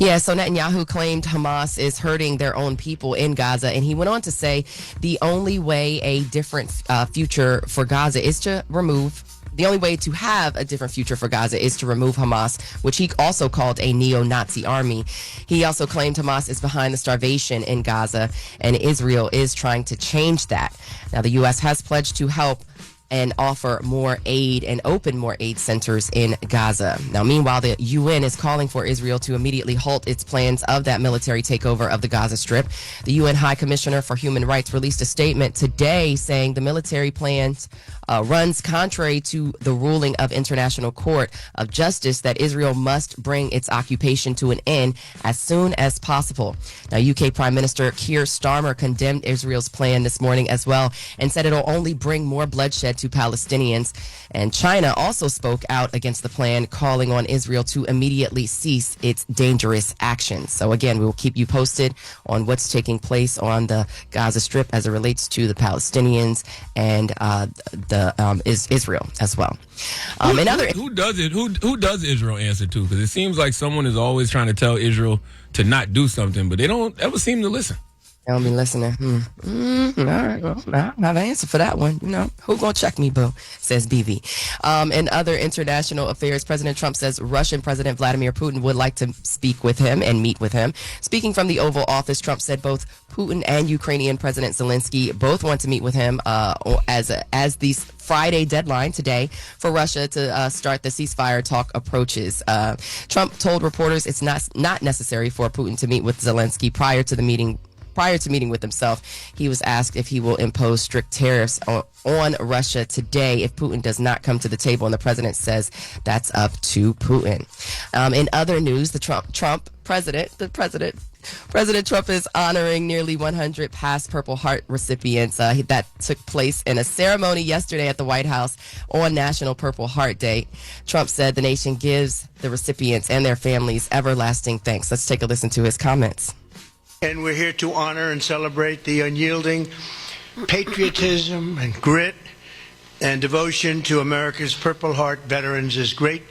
Yeah, so Netanyahu claimed Hamas is hurting their own people in Gaza, and he went on to say the only way a different future for Gaza is to remove. The only way to have a different future for Gaza is to remove Hamas, which he also called a neo-Nazi army. He also claimed Hamas is behind the starvation in Gaza, and Israel is trying to change that. Now, the U.S. has pledged to help and offer more aid and open more aid centers in Gaza. Now, meanwhile, the UN is calling for Israel to immediately halt its plans of that military takeover of the Gaza Strip. The UN High Commissioner for Human Rights released a statement today saying the military plans runs contrary to the ruling of International Court of Justice that Israel must bring its occupation to an end as soon as possible. Now, UK Prime Minister Keir Starmer condemned Israel's plan this morning as well and said it'll only bring more bloodshed to Palestinians. And China also spoke out against the plan, calling on Israel to immediately cease its dangerous actions. So again, we will keep you posted on what's taking place on the Gaza Strip as it relates to the Palestinians and is Israel as well. Who does it? Who does Israel answer to? Because it seems like someone is always trying to tell Israel to not do something, but they don't ever seem to listen. I don't be listening. All right, well, I don't have an answer for that one. Who gonna check me, boo? Says BV. In other international affairs, President Trump says Russian President Vladimir Putin would like to speak with him and meet with him. Speaking from the Oval Office, Trump said both Putin and Ukrainian President Zelensky both want to meet with him as the Friday deadline today for Russia to start the ceasefire talk approaches. Trump told reporters it's not necessary for Putin to meet with Zelensky prior to meeting with himself. He was asked if he will impose strict tariffs on Russia today if Putin does not come to the table, and the president says that's up to Putin. In other news, President Trump is honoring nearly 100 past Purple Heart recipients. That took place in a ceremony yesterday at the White House on National Purple Heart Day. Trump said the nation gives the recipients and their families everlasting thanks. Let's take a listen to his comments. And we're here to honor and celebrate the unyielding patriotism and grit and devotion to America's Purple Heart veterans is great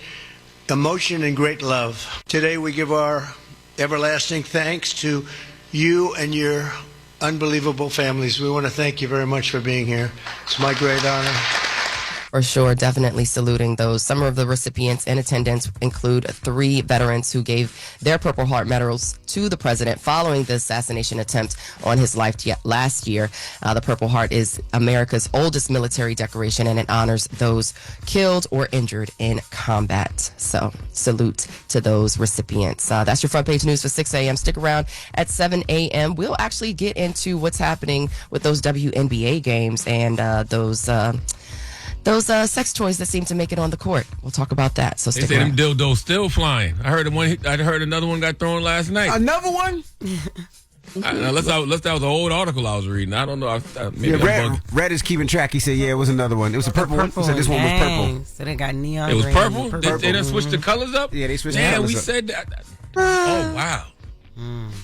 emotion and great love. Today we give our everlasting thanks to you and your unbelievable families. We want to thank you very much for being here. It's my great honor. For sure, definitely saluting those. Some of the recipients in attendance include 3 veterans who gave their Purple Heart medals to the president following the assassination attempt on his life last year. The Purple Heart is America's oldest military decoration, and it honors those killed or injured in combat. So, salute to those recipients. That's your front page news for 6 a.m. Stick around at 7 a.m. We'll actually get into what's happening with those WNBA games and those sex toys that seem to make it on the court. We'll talk about that. So they stick say around. them dildos still flying. I heard another one got thrown last night. Another one? Unless that was an old article I was reading. I don't know. Red is keeping track. He said, yeah, it was another one. It was a purple one. He said this one was purple. So they got neon. It was green purple? and They done switched the colors up? Yeah, they switched the colors up. we said that. Oh, wow.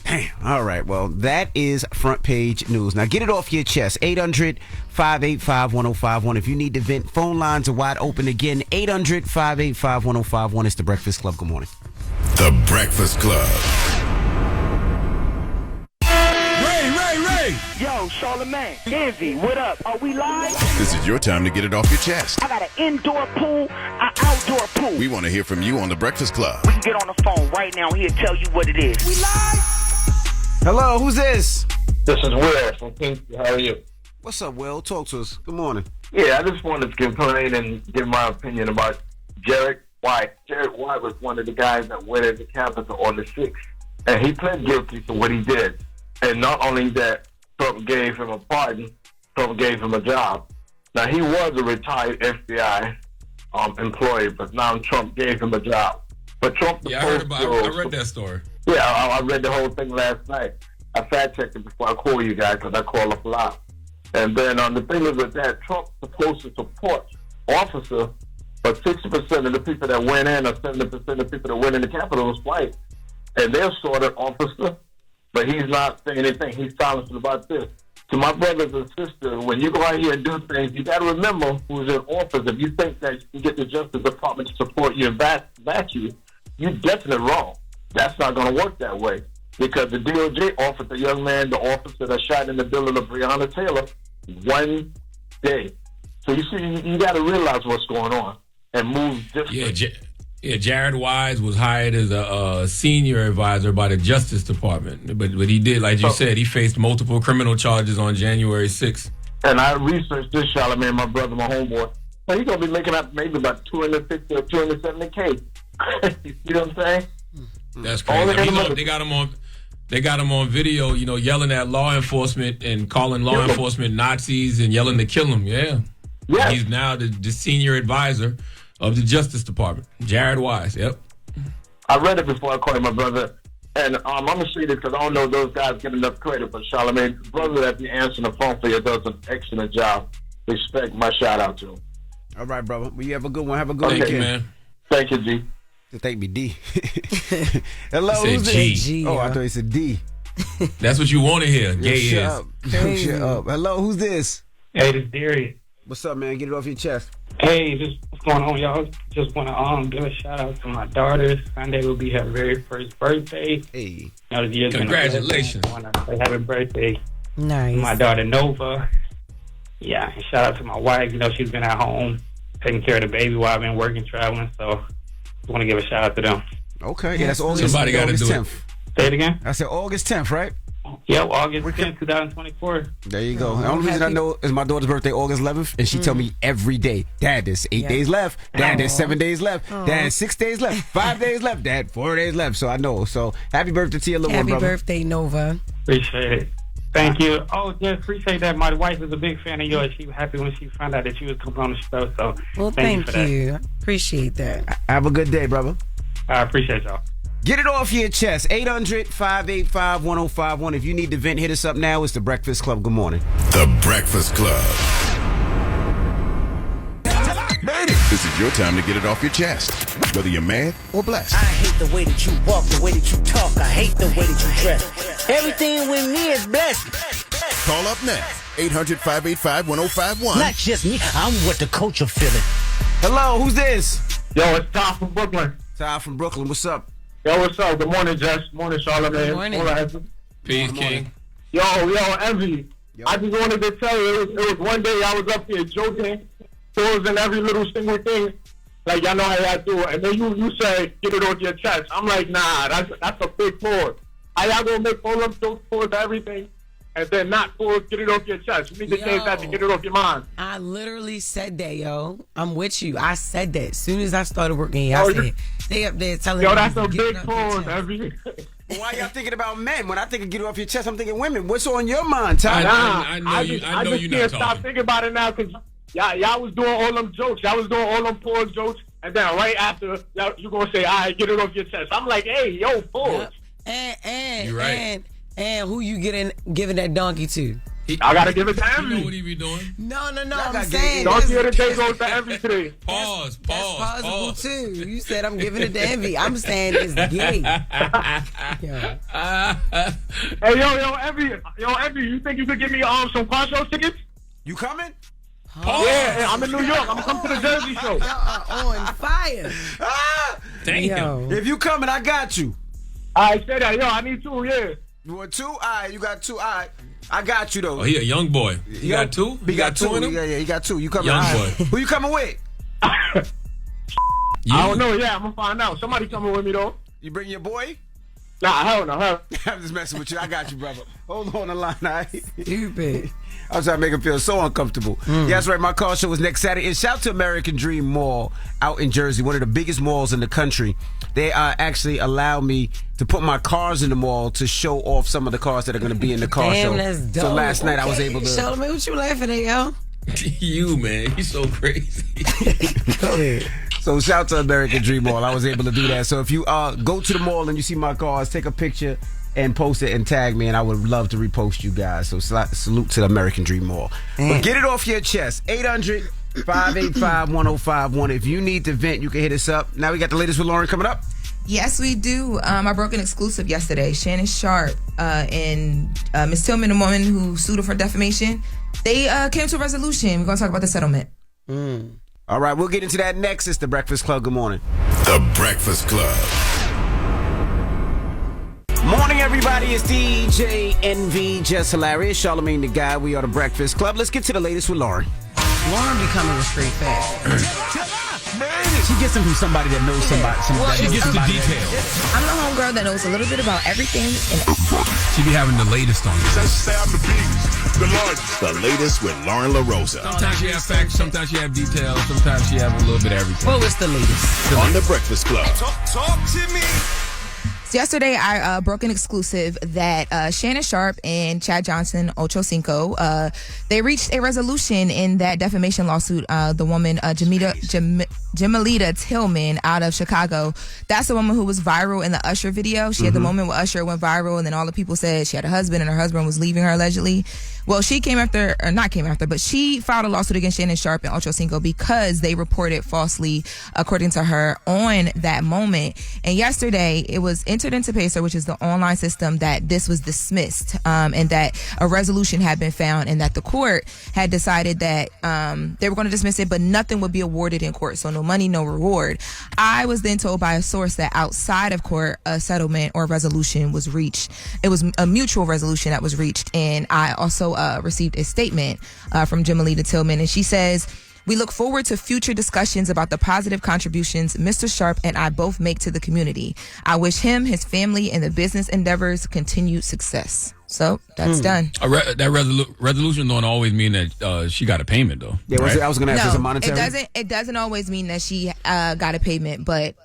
Damn. All right. Well, that is front page news. Now get it off your chest. 800-585-1051. If you need to vent, phone lines are wide open again. 800-585-1051. It's The Breakfast Club. Good morning. The Breakfast Club. Ray! Yo, Charlamagne, Envy, what up? Are we live? This is your time to get it off your chest. I got an indoor pool, an outdoor pool. We want to hear from you on The Breakfast Club. We can get on the phone right now. He'll tell you what it is. We live? Hello, who's this? This is Will from Kingston. How are you? What's up, Will? Talk to us. Good morning. Yeah, I just wanted to complain and give my opinion about Jared White. Jared White was one of the guys that went into Capitol on the 6th, and he pled guilty to what he did. And not only that, Trump gave him a pardon, Trump gave him a job. Now, he was a retired FBI employee, but now Trump gave him a job. But Trump I read that story. Yeah, I read the whole thing last night. I fact-checked it before I call you guys, because I call up a lot. And then the thing is with that, Trump's supposed to support officer, but 60% of the people that went in or 70% of the people that went in the Capitol was white. And they're sort of officer, but he's not saying anything. He's silent about this. To my brothers and sisters, when you go out here and do things, you got to remember who's in office. If you think that you can get the Justice Department to support you and back you, you're definitely wrong. That's not going to work that way because the DOJ offered the young man, the officer that shot in the building of Breonna Taylor, 1 day. So you see, you got to realize what's going on and move differently. Yeah, Jared Wise was hired as a senior advisor by the Justice Department. But he did, like you said, he faced multiple criminal charges on January 6th. And I researched this, Charlamagne, my brother, my homeboy. So he's going to be making up maybe about $250 or $270K. You know what I'm saying? That's crazy. They got him on video, yelling at law enforcement and calling law enforcement Nazis and yelling to kill him. Yeah. Yeah. He's now the senior advisor of the Justice Department. Jared Wise. Yep. I read it before I called him my brother. And I'm going to say this because I don't know those guys get enough credit. But Charlamagne, the brother that be answering the phone for you does an excellent job. Respect, my shout out to him. All right, brother. Well, you have a good one. Have a good weekend. Thank you, man. Thank you, G. Thank me, D. Hello, he who's said this? G. Oh, I thought he said D. That's what you want to hear. Gay Shut is. up. Yo, shut up. Hello, who's this? Hey, this is Darius. What's up, man? Get it off your chest. Hey, what's going on, y'all? Just want to give a shout out to my daughter. Sunday will be her very first birthday. Hey. Congratulations. I want to say happy birthday. Nice. My daughter, Nova. Yeah, and shout out to my wife. She's been at home taking care of the baby while I've been working, traveling. So just want to give a shout out to them. Okay. Yeah, that's August. Somebody got to do 10th. it. Say it again? I said August 10th, right? Yep, August 10th, 2024. There you go. The only reason I know is my daughter's birthday, August 11th, and she tell me every day, Dad, there's 8 days left. Dad, there's 7 days left. Dad, 6 days left. 5 days left. Dad, 4 days left. So I know. So happy birthday to your little one, brother. Happy birthday, Nova. Appreciate it. Thank you. Oh, just appreciate that. My wife is a big fan of yours. She was happy when she found out that you was coming on the show. So well, thank you. Appreciate that. Have a good day, brother. I appreciate y'all. Get it off your chest. 800-585-1051. If you need to vent, hit us up now. It's The Breakfast Club. Good morning. The Breakfast Club. This is your time to get it off your chest, whether you're mad or blessed. I hate the way that you walk, the way that you talk. I hate the way that you dress. Everything with me is blessed. Call up now. 800-585-1051. Not just me. I'm what the culture feeling. Hello, who's this? Yo, it's Ty from Brooklyn. Ty from Brooklyn. What's up? Yo, what's up? Good morning, Jess. Morning, Charlamagne. Morning. Peace, King. Yo, Envy. Yo. I just wanted to tell you, it was one day I was up here joking, in every little single thing, like y'all know how I do it. And then you say, get it off your chest. I'm like, nah, that's a big pause. How y'all gonna make all them jokes pause everything, and then not pause, get it off your chest? You need to change that to get it off your mind. I literally said that, yo. I'm with you. I said that as soon as I started working. I said, they up there telling me. Yo, that's a big pause, Envy. Why y'all thinking about men? When I think of get it off your chest, I'm thinking women. What's on your mind, Ty? I know you're not talking. I just can't stop thinking about it now because y'all was doing all them jokes. Y'all was doing all them pause jokes. And then right after, you going to say, all right, get it off your chest. I'm like, hey, yo, pause. And, you're right. and who you giving that donkey to? I got to give it to Envy. You know what he be doing? No. I'm saying. Don't give it a day goes to Envy today. Pause. That's possible, too. You said I'm giving it to Envy. I'm saying it's gay. Hey, yo, Envy, you think you could give me some car show tickets? You coming? Yeah, I'm in New York. I'm coming to the Jersey show. On fire. Damn. Yo. If you coming, I got you. I said that. Yo, I need 2, yeah. You want 2? All right, you got 2. All right. I got you, though. Oh, he a young boy. He got 2? He got 2 in him? Yeah, he got 2. You coming? Young right. boy. Who you coming with? I don't know. Yeah, I'm going to find out. Somebody coming with me, though. You bring your boy? Nah, hell no. I'm just messing with you. I got you, brother. Hold on the line, all right? Stupid. I was trying to make him feel so uncomfortable. Yeah, that's right. My car show was next Saturday. And shout out to American Dream Mall out in Jersey, one of the biggest malls in the country. They actually allow me to put my cars in the mall to show off some of the cars that are going to be in the car show. Damn, that's dope. So last night I was able to... Charlamagne, what you laughing at, yo? You, man. You so crazy. Go ahead. So shout out to American Dream Mall. I was able to do that. So if you go to the mall and you see my cars, take a picture and post it and tag me, and I would love to repost you guys. So salute to the American Dream Mall. But get it off your chest. 800-585-1051. If you need to vent, you can hit us up. Now we got the latest with Loren coming up. Yes, we do. I broke an exclusive yesterday. Shannon Sharp and Miss Tillman, the woman who sued her for defamation, they came to a resolution. We're going to talk about the settlement. All right, we'll get into that next. It's The Breakfast Club. Good morning. The Breakfast Club. everybody, it's DJ NV, Jess Hilarious, Charlamagne the Guy. We are the Breakfast Club. Let's get to the latest with Loren. Loren be coming with straight facts. She gets them from somebody that knows somebody. She gets the details. I'm the homegirl that knows a little bit about everything. She be having the latest on this. The latest with Loren LoRosa. Sometimes she have facts, sometimes she have details, sometimes she have a little bit of everything. Well, what's the latest? On the Breakfast Club. Talk to me. So yesterday, I broke an exclusive that Shannon Sharpe and Chad Johnson, Ocho Cinco, they reached a resolution in that defamation lawsuit. The woman, Jamalita Tillman out of Chicago, that's the woman who was viral in the Usher video. She had the moment where Usher went viral, and then all the people said she had a husband and her husband was leaving her allegedly. Well, she but she filed a lawsuit against Shannon Sharpe and Ocho Cinco because they reported falsely, according to her, on that moment. And yesterday, it was entered into Pacer, which is the online system, that this was dismissed, and that a resolution had been found, and that the court had decided that they were going to dismiss it, but nothing would be awarded in court. So no money, no reward. I was then told by a source that outside of court, a settlement or resolution was reached. It was a mutual resolution that was reached. And I also received a statement from Jamalita Tillman, and she says, "We look forward to future discussions about the positive contributions Mr. Sharpe and I both make to the community. I wish him, his family, and the business endeavors continued success." So that's done. That resolution don't always mean that she got a payment, though. Yeah, right? I was going to ask, is it monetary? It doesn't always mean that she got a payment, but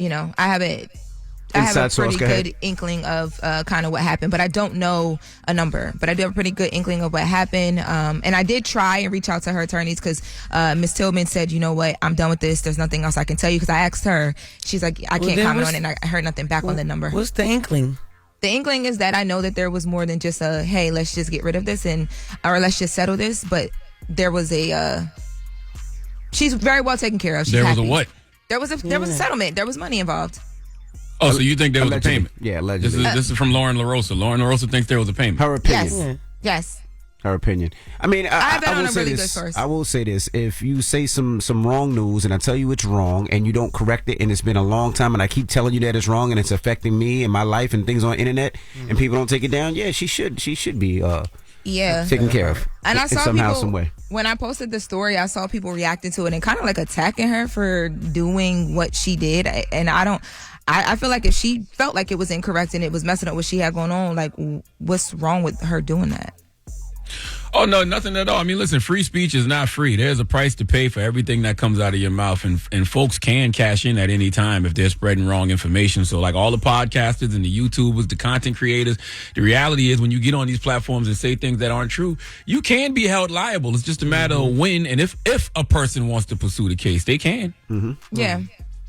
I have a pretty good inkling of kind of what happened, but I don't know a number. But I do have a pretty good inkling of what happened. And I did try and reach out to her attorneys because Ms. Tillman said, "You know what? I'm done with this. There's nothing else I can tell you." Because I asked her, she's like, "I can't comment on it." And I heard nothing back on the number. What's the inkling? The inkling is that I know that there was more than just a, "Hey, let's just get rid of this," or "Let's just settle this." But there was she's very well taken care of. She's happy. Was a what? There was a settlement. There was money involved. Oh, so you think there was a payment? Yeah, allegedly. This is from Loren LoRosa. Loren LoRosa thinks there was a payment. Her opinion. Yes. Her opinion. I mean, I will say really this. Good source. I will say this: if you say some wrong news, and I tell you it's wrong, and you don't correct it, and it's been a long time, and I keep telling you that it's wrong, and it's affecting me and my life and things on the internet, and people don't take it down, yeah, she should be taken care of. And I saw somehow, people, some way. When I posted the story, I saw people reacting to it and kind of like attacking her for doing what she did. And I feel like if she felt like it was incorrect and it was messing up what she had going on, like, what's wrong with her doing that? Oh, no, nothing at all. I mean, listen, free speech is not free. There's a price to pay for everything that comes out of your mouth, and folks can cash in at any time if they're spreading wrong information. So, like all the podcasters and the YouTubers, the content creators, the reality is when you get on these platforms and say things that aren't true, you can be held liable. It's just a matter of when and if a person wants to pursue the case, they can. Yeah,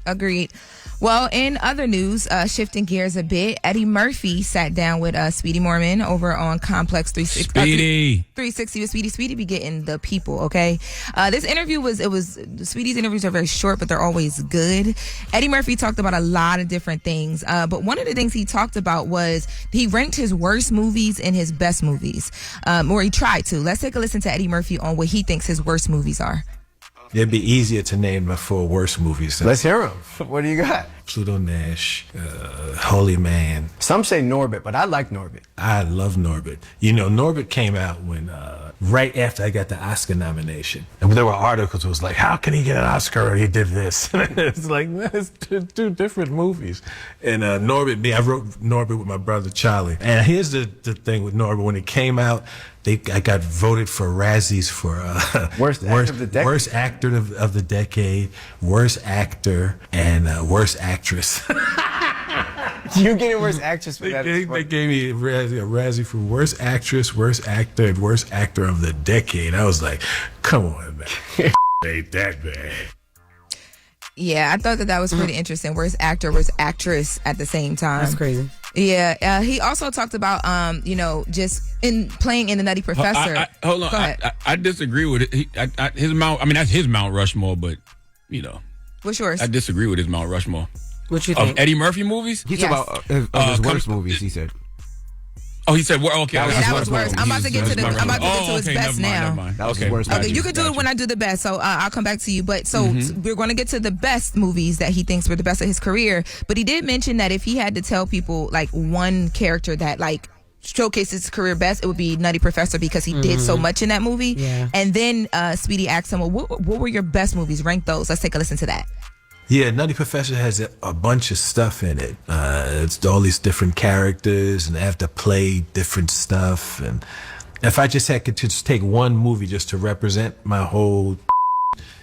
agreed. Well, in other news, shifting gears a bit, Eddie Murphy sat down with Speedy Mormon over on Complex 360. 360 with Speedy. Speedy be getting the people, okay? This interview Speedy's interviews are very short, but they're always good. Eddie Murphy talked about a lot of different things, but one of the things he talked about was he ranked his worst movies and his best movies, or he tried to. Let's take a listen to Eddie Murphy on what he thinks his worst movies are. It'd be easier to name the 4 worst movies. Let's hear them. What do you got? Pluto Nash, Holy Man. Some say Norbit, but I like Norbit. I love Norbit. You know, Norbit came out when right after I got the Oscar nomination. And there were articles that was like, how can he get an Oscar? He did this. It's like, it's two different movies. And Norbit, I wrote Norbit with my brother Charlie. And here's the thing with Norbit. When it came out, I got voted for Razzies for worst actor of the decade, worst actor of the decade, worst actor, and worst actress. You getting worst actress for that? They gave me a Razzie for worst actress, worst actor, and worst actor of the decade. I was like, come on, man. Ain't that bad. Yeah, I thought that was pretty interesting. Worst actor, worst actress at the same time. That's crazy. Yeah, he also talked about, just in playing in the Nutty Professor. Hold on, I disagree with it. That's his Mount Rushmore, but what's yours? I disagree with his Mount Rushmore. What you think? Of Eddie Murphy movies? He's talking about his worst movies. He said. Oh, he said, okay. That was worse. I'm about to get to his best now. That was his worst. Okay, you can do it when I do the best. So I'll come back to you. But we're going to get to the best movies that he thinks were the best of his career. But he did mention that if he had to tell people like one character that like showcased his career best, it would be Nutty Professor because he did so much in that movie. Yeah. And then Speedy asked him, well, what were your best movies? Rank those. Let's take a listen to that. Yeah, Nutty Professor has a bunch of stuff in it. It's all these different characters, and they have to play different stuff. And if I just had to just take one movie just to represent my whole,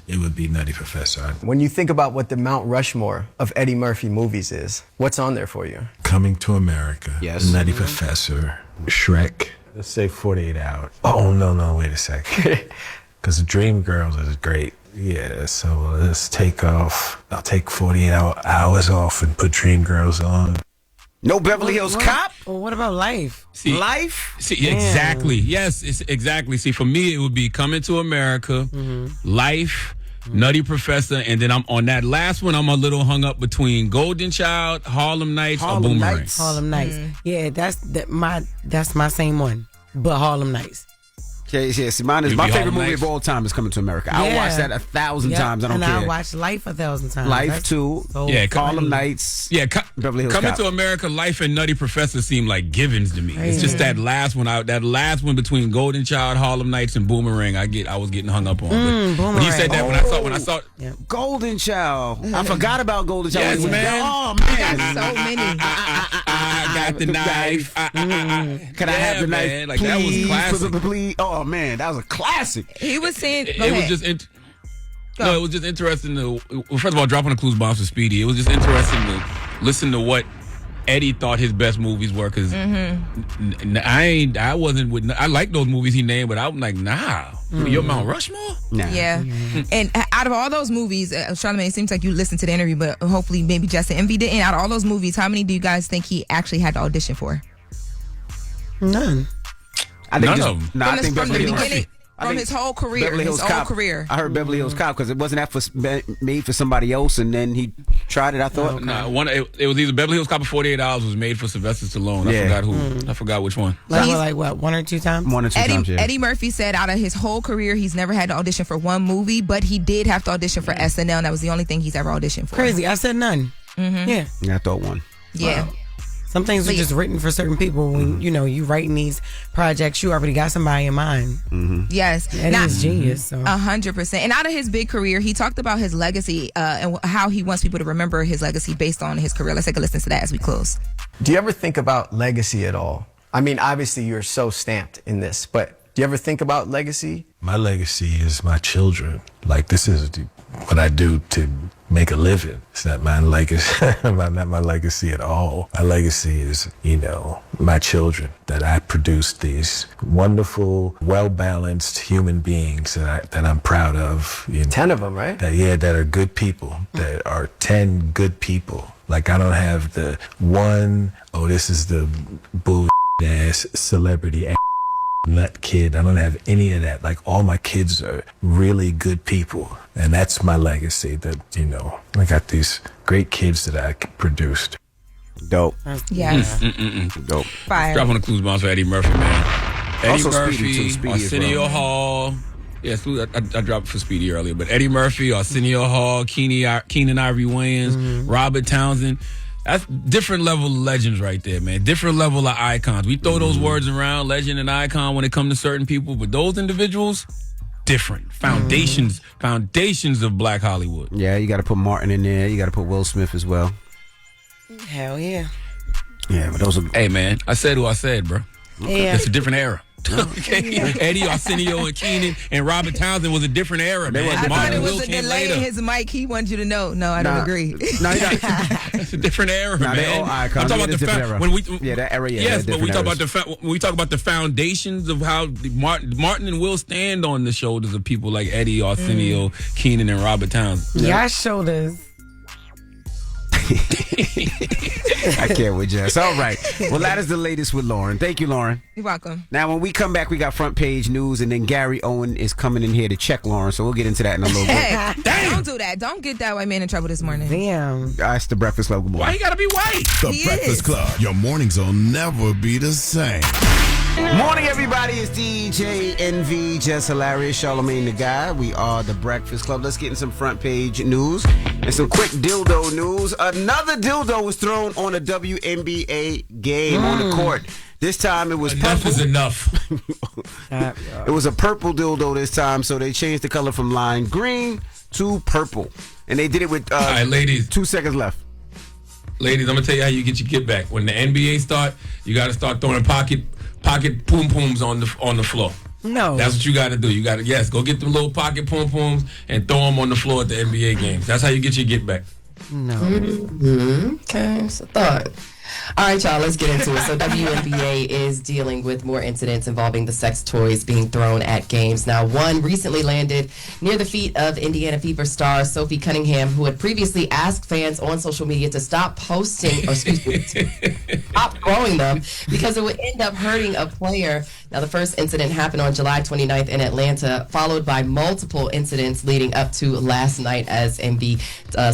it would be Nutty Professor. When you think about what the Mount Rushmore of Eddie Murphy movies is, what's on there for you? Coming to America. Yes. Nutty Professor. Shrek. Let's say 48 Hours. Oh, no, wait a second. Because Dreamgirls is great. Yeah, so let's take off. I'll take 48 hours off and put Dreamgirls on. No Beverly Hills Cop? Well, what about Life? Life? See, exactly. Yes, it's exactly. See, for me, it would be Coming to America, Life, Nutty Professor, and then I'm on that last one. I'm a little hung up between Golden Child, Harlem Nights, or Boomerang. Harlem Nights. Yeah, that's my same one. But Harlem Nights. Okay, yeah, see, mine is my favorite movie of all time is Coming to America. I'll watch that 1,000 times. I don't care. And I watch Life 1,000 times. Life too. Yeah, Harlem Nights. Yeah, Beverly Hills Coming Cop. to America, Life, and Nutty Professor seem like givens to me. It's just that last one between Golden Child, Harlem Nights, and Boomerang. I was getting hung up on. But when you said that, when I saw Golden Child, I forgot about Golden Child. Yes, man. Oh man, so many. I got the knife. Can I have the knife? Man. Like, that was classic. Please. Oh man, that was a classic. He was saying, it was just it was just interesting to, well, first of all, dropping the clues bombs for Speedy. It was just interesting to listen to what Eddie thought his best movies were, because I like those movies he named, but I'm like, nah, you're Mount Rushmore? Nah. Yeah. And out of all those movies, Charlamagne, it seems like you listened to the interview, but hopefully maybe Jess and Envy didn't. Out of all those movies, how many do you guys think he actually had to audition for? None. I think None of them. I think From the Beverly Hills. beginning, from his whole career. Beverly Hills his whole Cop. career. I heard Beverly Hills Cop because it wasn't made for somebody else, and then he tried it. I thought. It was either Beverly Hills Cop or 48 Hours was made for Sylvester Stallone. I forgot who. I forgot which one. Like what, one or two times? One or two times, yeah. Eddie Murphy said out of his whole career, he's never had to audition for one movie, but he did have to audition for SNL, and that was the only thing he's ever auditioned for. Crazy. I said none. Yeah. I thought one. Yeah. Wow. Some things are just written for certain people. When you writing these projects, you already got somebody in mind. Yes. That is genius. So. 100%. And out of his big career, he talked about his legacy and how he wants people to remember his legacy based on his career. Let's take a listen to that as we close. Do you ever think about legacy at all? I mean, obviously you're so stamped in this, but do you ever think about legacy? My legacy is my children. Like, this is what I do to make a living. It's not my legacy, not my legacy at all. My legacy is, my children, that I produced these wonderful, well-balanced human beings that I'm proud of. 10 of them, right? That are good people, that are 10 good people. Like, I don't have the one, this is the bull-ass celebrity nut kid. I don't have any of that. Like, all my kids are really good people. And that's my legacy, that, I got these great kids that I produced. Dope. Yes. Dope. Fire. Drop on the clues bombs for Eddie Murphy, man. Eddie Also Murphy, Speedy, too. Speedy as Arsenio well. Hall. Yes, I dropped for Speedy earlier, but Eddie Murphy, Arsenio Hall, Keenan Ivory Wayans, Robert Townsend. That's different level of legends right there, man. Different level of icons. We throw those words around, legend and icon, when it comes to certain people, but those individuals, different. Foundations of Black Hollywood. Yeah, you got to put Martin in there. You got to put Will Smith as well. Hell yeah. Yeah, but those are. Hey, man, I said who I said, bro. Yeah. It's a different era. Okay. Eddie, Arsenio, and Keenan and Robert Townsend was a different era, man. I thought Martin it Will was a came delay later. in his mic. He wanted you to know. No, I don't agree. No, you got It's a different era, man. they all icons. I'm talking about different era. when we that era. Yeah, yes, they're but we talk different about eras. when we talk about the foundations of how Martin and Will stand on the shoulders of people like Eddie, Arsenio, Keenan, and Robert Townsend. Y'all shoulders. I can't with Jess. All right. Well, that is the latest with Loren. Thank you, Loren. You're welcome. Now, when we come back, we got front page news, and then Gary Owen is coming in here to check Loren, so we'll get into that in a little bit. Hey, don't do that. Don't get that white man in trouble this morning. Damn. It's the Breakfast Club. Good morning. Why you gotta be white? The He Breakfast is. Club. Your mornings will never be the same. Morning, everybody. It's DJ NV, Jess Hilarious, Charlamagne the Guy. We are the Breakfast Club. Let's get in some front page news and some quick dildo news. Another dildo was thrown on a WNBA game on the court. This time it was enough purple. is enough. It was a purple dildo this time, so they changed the color from lime green to purple. And they did it with all right, ladies. 2 seconds left. Ladies, I'm gonna tell you how you get your get back. When the NBA start, you gotta start throwing pocket poom pooms on the floor. No, that's what you gotta do. You gotta go get them little pocket poom pooms and throw them on the floor at the NBA games. That's how you get your get back. No. Mm-hmm. Okay, it's a thought. All right, y'all, let's get into it. So WNBA is dealing with more incidents involving the sex toys being thrown at games. Now, one recently landed near the feet of Indiana Fever star Sophie Cunningham, who had previously asked fans on social media to stop posting, or excuse me, stop throwing them because it would end up hurting a player. Now, the first incident happened on July 29th in Atlanta, followed by multiple incidents leading up to last night, as MB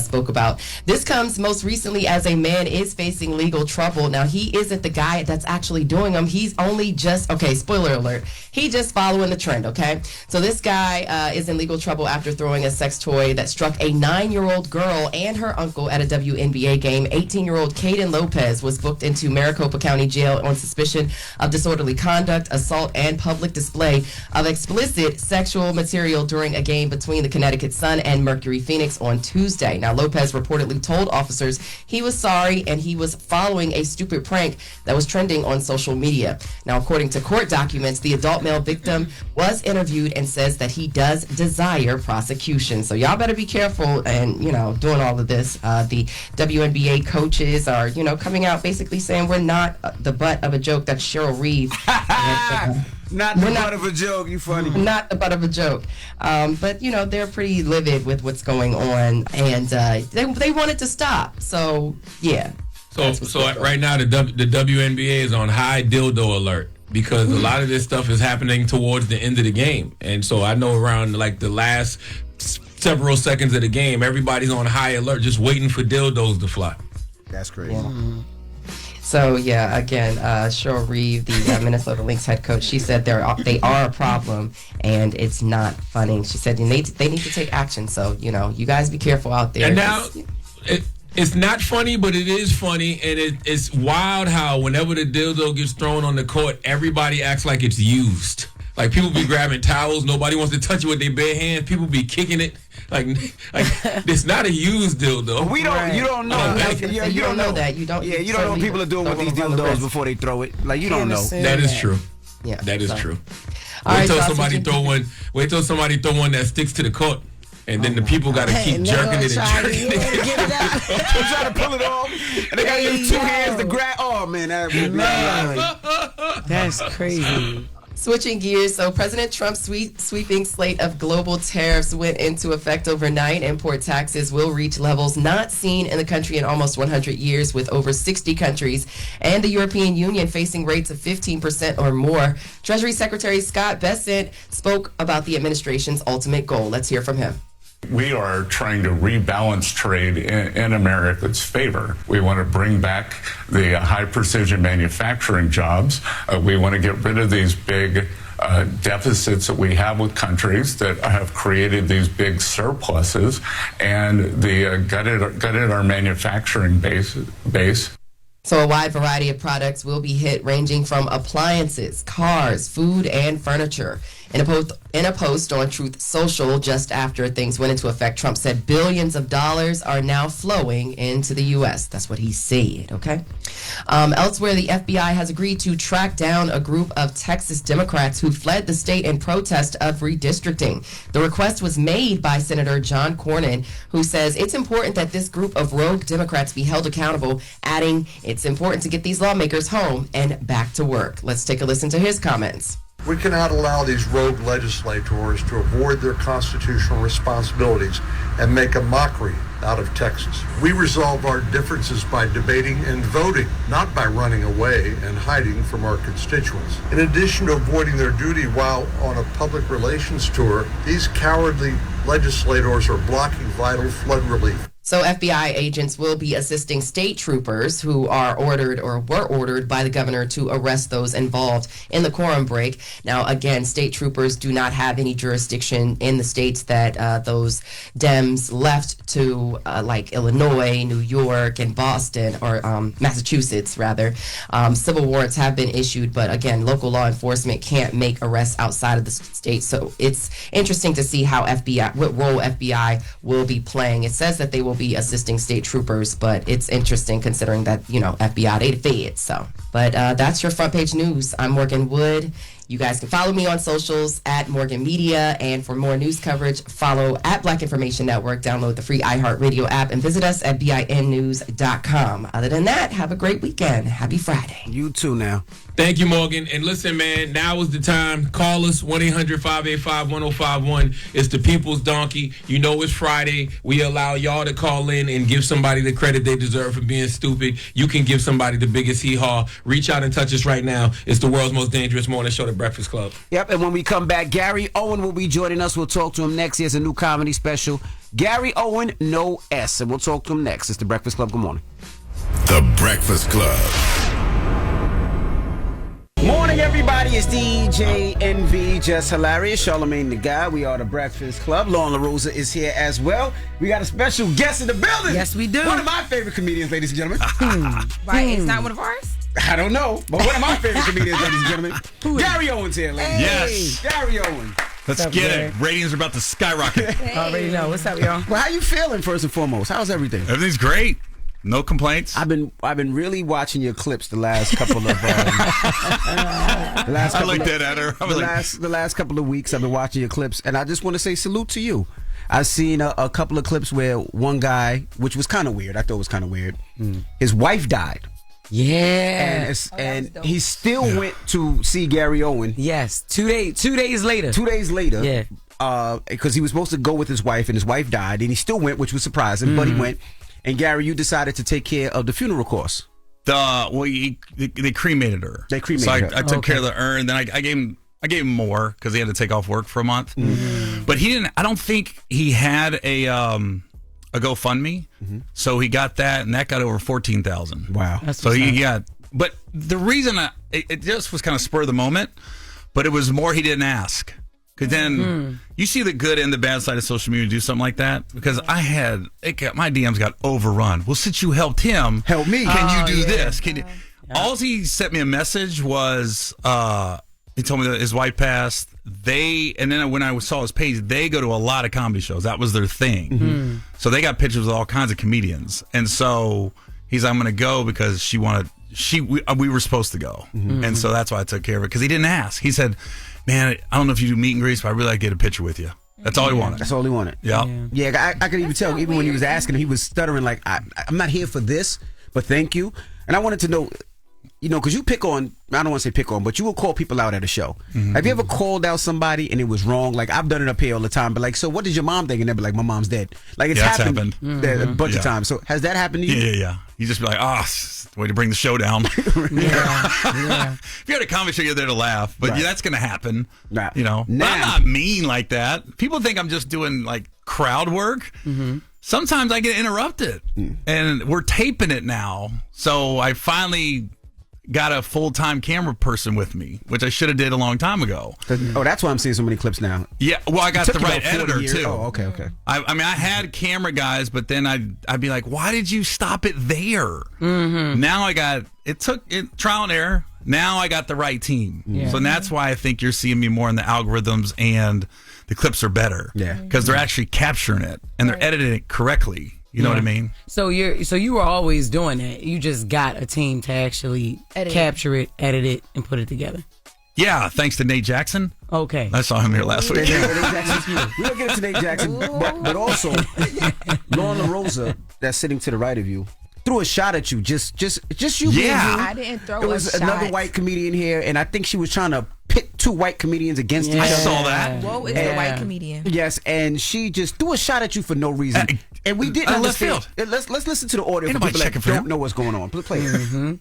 spoke about. This comes most recently as a man is facing legal trouble. Now, he isn't the guy that's actually doing them. He's only just, okay, spoiler alert, he just following the trend, okay? So this guy is in legal trouble after throwing a sex toy that struck a 9-year-old girl and her uncle at a WNBA game. 18-year-old Kaden Lopez was booked into Maricopa County Jail on suspicion of disorderly conduct, assault, and public display of explicit sexual material during a game between the Connecticut Sun and Mercury Phoenix on Tuesday. Now, Lopez reportedly told officers he was sorry and he was following a stupid prank that was trending on social media. Now, according to court documents, the adult male victim was interviewed and says that he does desire prosecution. So y'all better be careful and, doing all of this. The WNBA coaches are, coming out basically saying we're not the butt of a joke. That's Cheryl Reeve. Not the butt of a joke, you funny. Not the butt of a joke. But, they're pretty livid with what's going on, and they want it to stop. So, yeah. So right now the WNBA is on high dildo alert because a lot of this stuff is happening towards the end of the game. And so I know around like the last several seconds of the game, everybody's on high alert just waiting for dildos to fly. That's crazy. Yeah. So, yeah, again, Cheryl Reeve, the Minnesota Lynx head coach, she said they are a problem, and it's not funny. She said they need to take action. So, you guys be careful out there. And now, it's not funny, but it is funny, and it's wild how whenever the dildo gets thrown on the court, everybody acts like it's used. Like, people be grabbing towels. Nobody wants to touch it with their bare hands. People be kicking it. Like it's not a used dildo. We don't. Right. You don't know. You don't know that. You don't. Yeah, you don't know what people are doing with these dildos before they throw it. Like, you don't know. That is true. Yeah, that is true. Wait till somebody throw one. Wait till somebody throw one that sticks to the court. And then the people got to keep jerking it and jerking it. They're trying to pull it off. And they got to use 2 hands to grab. Oh, man. That's crazy. Switching gears, so President Trump's sweeping slate of global tariffs went into effect overnight. Import taxes will reach levels not seen in the country in almost 100 years, with over 60 countries and the European Union facing rates of 15% or more. Treasury Secretary Scott Bessent spoke about the administration's ultimate goal. Let's hear from him. We are trying to rebalance trade in America's favor. We want to bring back the high-precision manufacturing jobs. We want to get rid of these big deficits that we have with countries that have created these big surpluses, and gutted our manufacturing base. So a wide variety of products will be hit, ranging from appliances, cars, food, and furniture. In a post on Truth Social just after things went into effect, Trump said billions of dollars are now flowing into the U.S. That's what he said, okay? Elsewhere, the FBI has agreed to track down a group of Texas Democrats who fled the state in protest of redistricting. The request was made by Senator John Cornyn, who says it's important that this group of rogue Democrats be held accountable, adding it's important to get these lawmakers home and back to work. Let's take a listen to his comments. We cannot allow these rogue legislators to avoid their constitutional responsibilities and make a mockery out of Texas. We resolve our differences by debating and voting, not by running away and hiding from our constituents. In addition to avoiding their duty while on a public relations tour, these cowardly legislators are blocking vital flood relief. So FBI agents will be assisting state troopers who are ordered or were ordered by the governor to arrest those involved in the quorum break. Now, again, state troopers do not have any jurisdiction in the states that those Dems left to, like Illinois, New York, and Boston, or Massachusetts, rather. Civil warrants have been issued, but again, local law enforcement can't make arrests outside of the state. So it's interesting to see how what role FBI will be playing. It says that they will be assisting state troopers, but it's interesting considering that, FBI, they the feds. So, but that's your front page news. I'm Morgan Wood. You guys can follow me on socials at Morgan Media, and for more news coverage, follow at Black Information Network, download the free iHeartRadio app, and visit us at BINnews.com. Other than that, have a great weekend. Happy Friday. You too now. Thank you, Morgan. And listen, man, now is the time. Call us, 1-800-585-1051. It's the People's Donkey. You know it's Friday. We allow y'all to call in and give somebody the credit they deserve for being stupid. You can give somebody the biggest hee-haw. Reach out and touch us right now. It's the world's most dangerous morning show, The Breakfast Club. Yep, and when we come back, Gary Owen will be joining us. We'll talk to him next. He has a new comedy special. Gary Owen, no S. And we'll talk to him next. It's The Breakfast Club. Good morning. The Breakfast Club. Morning, everybody. It's DJ NV, Jess Hilarious, Charlamagne the Guy. We are The Breakfast Club. Loren LoRosa is here as well. We got a special guest in the building. Yes, we do. One of my favorite comedians, ladies and gentlemen. Right, it's not one of ours? I don't know, but one of my favorite comedians, ladies and gentlemen. Gary Owen's here, ladies. Yes. Gary Owen. Let's get it. Ratings are about to skyrocket. Already know. What's up, y'all? Well, how you feeling, first and foremost? How's everything? Everything's great. No complaints. I've been really watching your clips the last couple of I looked at her. The last couple of weeks I've been watching your clips, and I just want to say salute to you. I've seen a couple of clips where one guy, which was kind of weird. I thought it was kind of weird. His wife died. Yeah. And he still went to see Gary Owen. Yes. 2 days later. 2 days later. Yeah. Because he was supposed to go with his wife, and his wife died, and he still went, which was surprising, but he went. And Gary, you decided to take care of the funeral costs. They cremated her. They cremated her. her. So I took care of the urn. Then I gave him more because he had to take off work for a month. But he didn't. I don't think he had a GoFundMe. So he got that, and that got over $14,000. Wow. So he got. But the reason it just was kind of spur of the moment, but it was more he didn't ask. Because then you see the good and the bad side of social media do something like that. Because my DMs got overrun. Well, since you helped him, help me. Can you do this? Can you? All he sent me a message was he told me that his wife passed. And then when I saw his page, they go to a lot of comedy shows. That was their thing. So they got pictures with all kinds of comedians. And so he's like, I'm going to go because we were supposed to go. And so that's why I took care of it. Because he didn't ask. He said, man, I don't know if you do meet and greets, but I really like to get a picture with you. That's all he wanted. That's all he wanted. Yeah. I could even tell, even when he was asking, he was stuttering like, I'm not here for this, but thank you. And I wanted to know, because you pick on, I don't want to say pick on, but you will call people out at a show. Have you ever called out somebody and it was wrong? Like, I've done it up here all the time, but like, so what does your mom think? And they'll be like, my mom's dead. Like, it's happened a bunch of times. So has that happened to you? Yeah. You just be like, way to bring the show down. If you're at a comedy show, you're there to laugh, but that's going to happen. But I'm not mean like that. People think I'm just doing like crowd work. Sometimes I get interrupted, and we're taping it now. So I finally got a full-time camera person with me, which I should have did a long time ago. Oh, that's why I'm seeing so many clips now. Yeah, well, I got the right editor, too. Oh, okay. I mean, I had camera guys, but then I'd be like, why did you stop it there? Now it took trial and error. Now I got the right team. So that's why I think you're seeing me more in the algorithms, and the clips are better. Yeah. Because they're actually capturing it, and they're editing it correctly. You know what I mean? So you were always doing that. You just got a team to actually capture it, edit it, and put it together. Yeah, thanks to Nate Jackson. Okay. I saw him here last week. We don't get to Nate Jackson, but also Loren LoRosa, that's sitting to the right of you, threw a shot at you. Just you. Yeah. I didn't throw a shot. It was another white comedian here, and I think she was trying to pit two white comedians against each other. I saw that. Whoa, it's a white comedian. Yes, and she just threw a shot at you for no reason. And we didn't understand. Let's listen to the audio for people that don't know what's going on. Play it.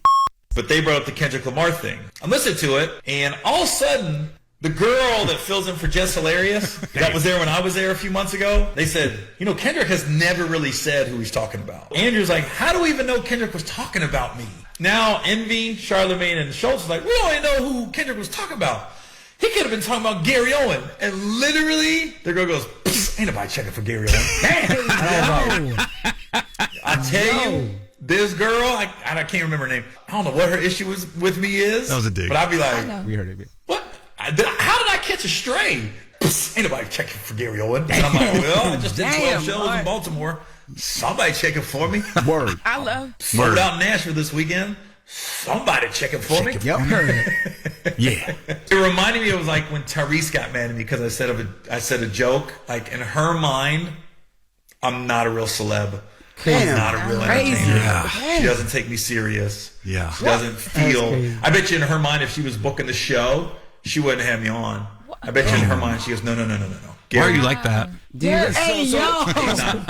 But they brought up the Kendrick Lamar thing. I'm listening to it, and all of a sudden, The girl that fills in for Jess Hilarious, that was there when I was there a few months ago, they said, Kendrick has never really said who he's talking about. Andrew's like, how do we even know Kendrick was talking about me? Now, Envy, Charlamagne, and Schultz is like, we don't even know who Kendrick was talking about. He could have been talking about Gary Owen. And literally, the girl goes, ain't nobody checking for Gary Owen. I tell you, this girl, I can't remember her name. I don't know what her issue with me is. That was a dig. But I'd be like, We heard it. what? How did I catch a stray? Ain't nobody checking for Gary Owen. And I'm like, well, I just did 12 shows in Baltimore. Somebody checking for me. Word. I love. Sold out in Nashville this weekend. Somebody checking for me. Yep. Yeah. It reminded me, it was like when Tyrese got mad at me because I said a joke. Like in her mind, I'm not a real celeb. I'm not a real entertainer. Yeah. She doesn't take me serious. Yeah. She doesn't feel. I bet you in her mind, if she was booking the show, she wouldn't have me on. I bet you in her mind, she goes, no. Why are you like that?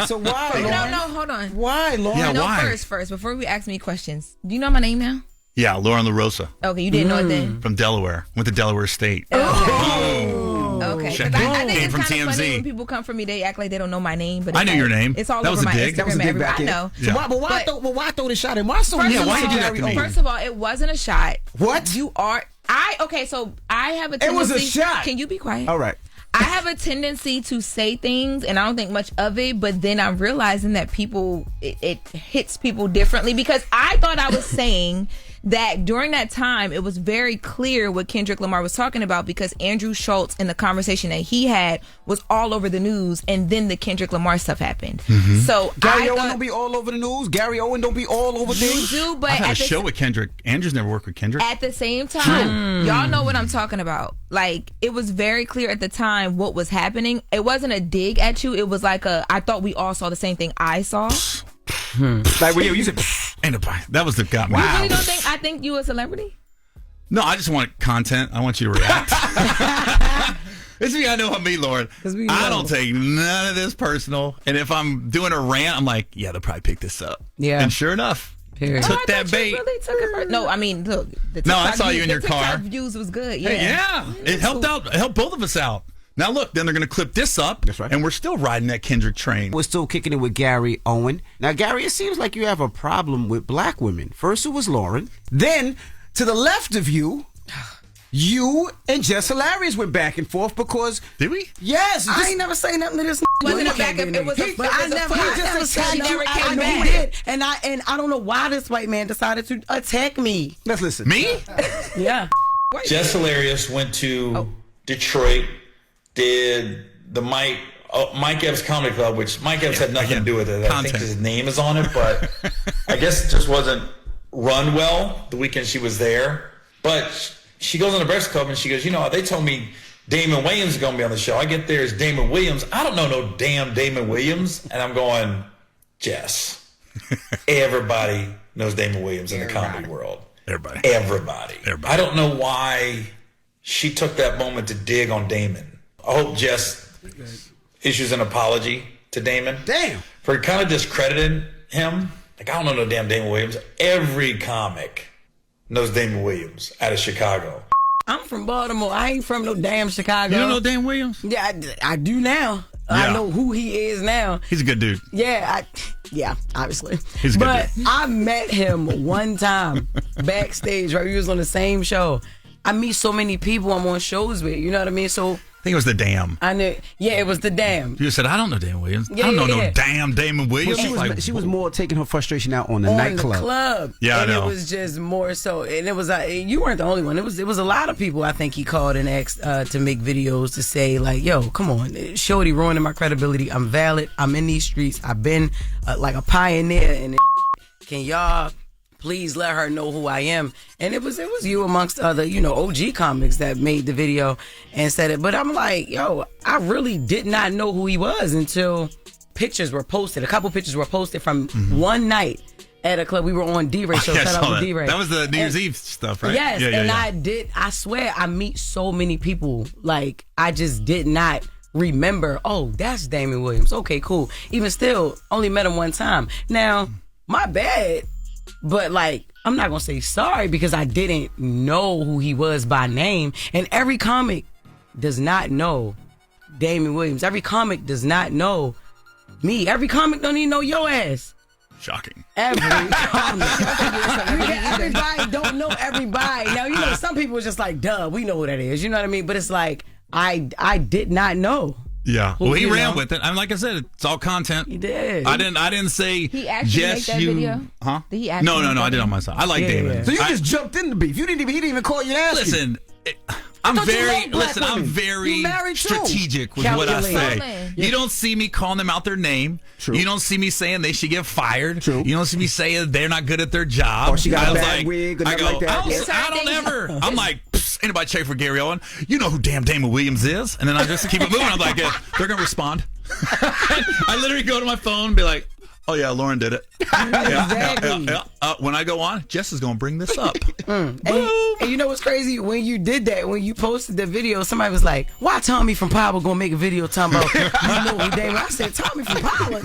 So why? No, hold on. Why, Lauren? Yeah, no, why? first, before we ask me questions, do you know my name now? Yeah, Loren LoRosa Okay, you didn't know it then. from Delaware. Went to Delaware State. Okay. 'Cause Check I in. think Came it's from kind of funny TMZ. when people come for me, they act like they don't know my name. But I knew your name. It's all That over was a my dig. Instagram and everywhere. I know. Yeah. Why throw the shot in? Why so First mean? of why'd you do all- that to me? First of all, it wasn't a shot. What? Okay, so I have a It tendency. was a shot. Can you be quiet? All right. I have a tendency to say things and I don't think much of it, but then I'm realizing that it hits people differently because I thought I was saying that during that time, it was very clear what Kendrick Lamar was talking about because Andrew Schultz in the conversation that he had was all over the news and then the Kendrick Lamar stuff happened. Mm-hmm. So Gary Owen don't be all over the news. Gary Owen don't be all over things. You do, but I've had a at the show with Kendrick. Andrew's never worked with Kendrick. At the same time, y'all know what I'm talking about. Like, it was very clear at the time what was happening. It wasn't a dig at you. It was like I thought we all saw the same thing I saw. Like when you said, ain't nobody. That was the got me. You really don't think I think you a celebrity? No, I just want content. I want you to react. This is me. I know me, Lauren. I don't take none of this personal. And if I'm doing a rant, I'm like, yeah, they'll probably pick this up. Yeah. And sure enough, took that bait. Really took it no, I mean, look. No, I saw you in your car. The views was good. Yeah. Hey, yeah. It helped out. It helped both of us out. Now look, then they're going to clip this up. That's right. And we're still riding that Kendrick train. We're still kicking it with Gary Owen. Now, Gary, it seems like you have a problem with black women. First it was Lauren. Then, to the left of you, you and Jess Hilarious went back and forth because... Did we? Yes. I ain't never say nothing to this. Wasn't a backup. It was a. But I never said never I came know back. he did, and I don't know why this white man decided to attack me. Let's listen. Me? Yeah. Jess Hilarious went to Detroit, did the Mike Epps Comedy Club, which Mike Epps had nothing to do with it. I think his name is on it, but I guess it just wasn't run well the weekend she was there. But she goes on the Breakfast Club and she goes, they told me Damon Williams is going to be on the show. I get there, it's Damon Williams. I don't know no damn Damon Williams. And I'm going, Jess, everybody knows Damon Williams in the comedy world. Everybody. I don't know why she took that moment to dig on Damon. I hope Jess issues an apology to Damon. Damn. For kind of discrediting him. Like, I don't know no damn Damon Williams. Every comic knows Damon Williams out of Chicago. I'm from Baltimore. I ain't from no damn Chicago. You don't know Damon Williams? Yeah, I do now. Yeah. I know who he is now. He's a good dude. Yeah, obviously. He's a good But dude. I met him one time backstage, right? We was on the same show. I meet so many people I'm on shows with, you know what I mean? So I think it was the Dam. I knew, it was the Dam. You said, I don't know Damon Williams. Yeah, I don't know yeah. no damn Damon Williams. She was more taking her frustration out on the On nightclub. the club. Yeah, and I know. it was just more so, and it was you weren't the only one. It was a lot of people. I think he called and asked to make videos to say like, "Yo, come on, Shorty ruining my credibility. I'm valid. I'm in these streets. I've been like a pioneer. And can y'all please let her know who I am?" And it was you amongst other, OG comics that made the video and said it. But I'm like, yo, I really did not know who he was until pictures were posted. A couple pictures were posted from one night at a club. We were on D-Ray show. Yeah, I Shout saw out to that. D-Ray. That was the New Year's Eve stuff, right? Yes, Yeah. I swear I meet so many people. Like, I just did not remember, oh, that's Damon Williams. Okay, cool. Even still, only met him one time. Now, my bad. But like, I'm not gonna say sorry because I didn't know who he was by name. And every comic does not know Damon Williams. Every comic does not know me. Every comic don't even know your ass. Shocking. Every comic. Everybody don't know everybody. Now, you know, some people are just like, duh, we know who that is. You know what I mean? But it's like, I did not know. Yeah. Well, he ran know? with it. And like I said, it's all content. He did. I didn't say, He actually make that video? Huh? Did he actually No, make I that did on my side. I like Damon. So you just jumped in the beef. He didn't even call you asking. Listen, I'm very strategic with what I say. You don't see me calling them out their name. True. You don't see me saying they should get fired. True. You don't see me saying they're not good at their job. Or she got a bad like, wig or I nothing go, like that. I don't ever. I'm like, anybody check for Gary Owen? You know who damn Damon Williams is? And then I just keep it moving. I'm like, they're going to respond. I literally go to my phone and be like, oh, yeah, Loren did it. Exactly. When I go on, Jess is going to bring this up. And you know what's crazy? When you did that, when you posted the video, somebody was like, why Tommy from Power gonna make a video talking about, you know who Damon? I said, Tommy from Power?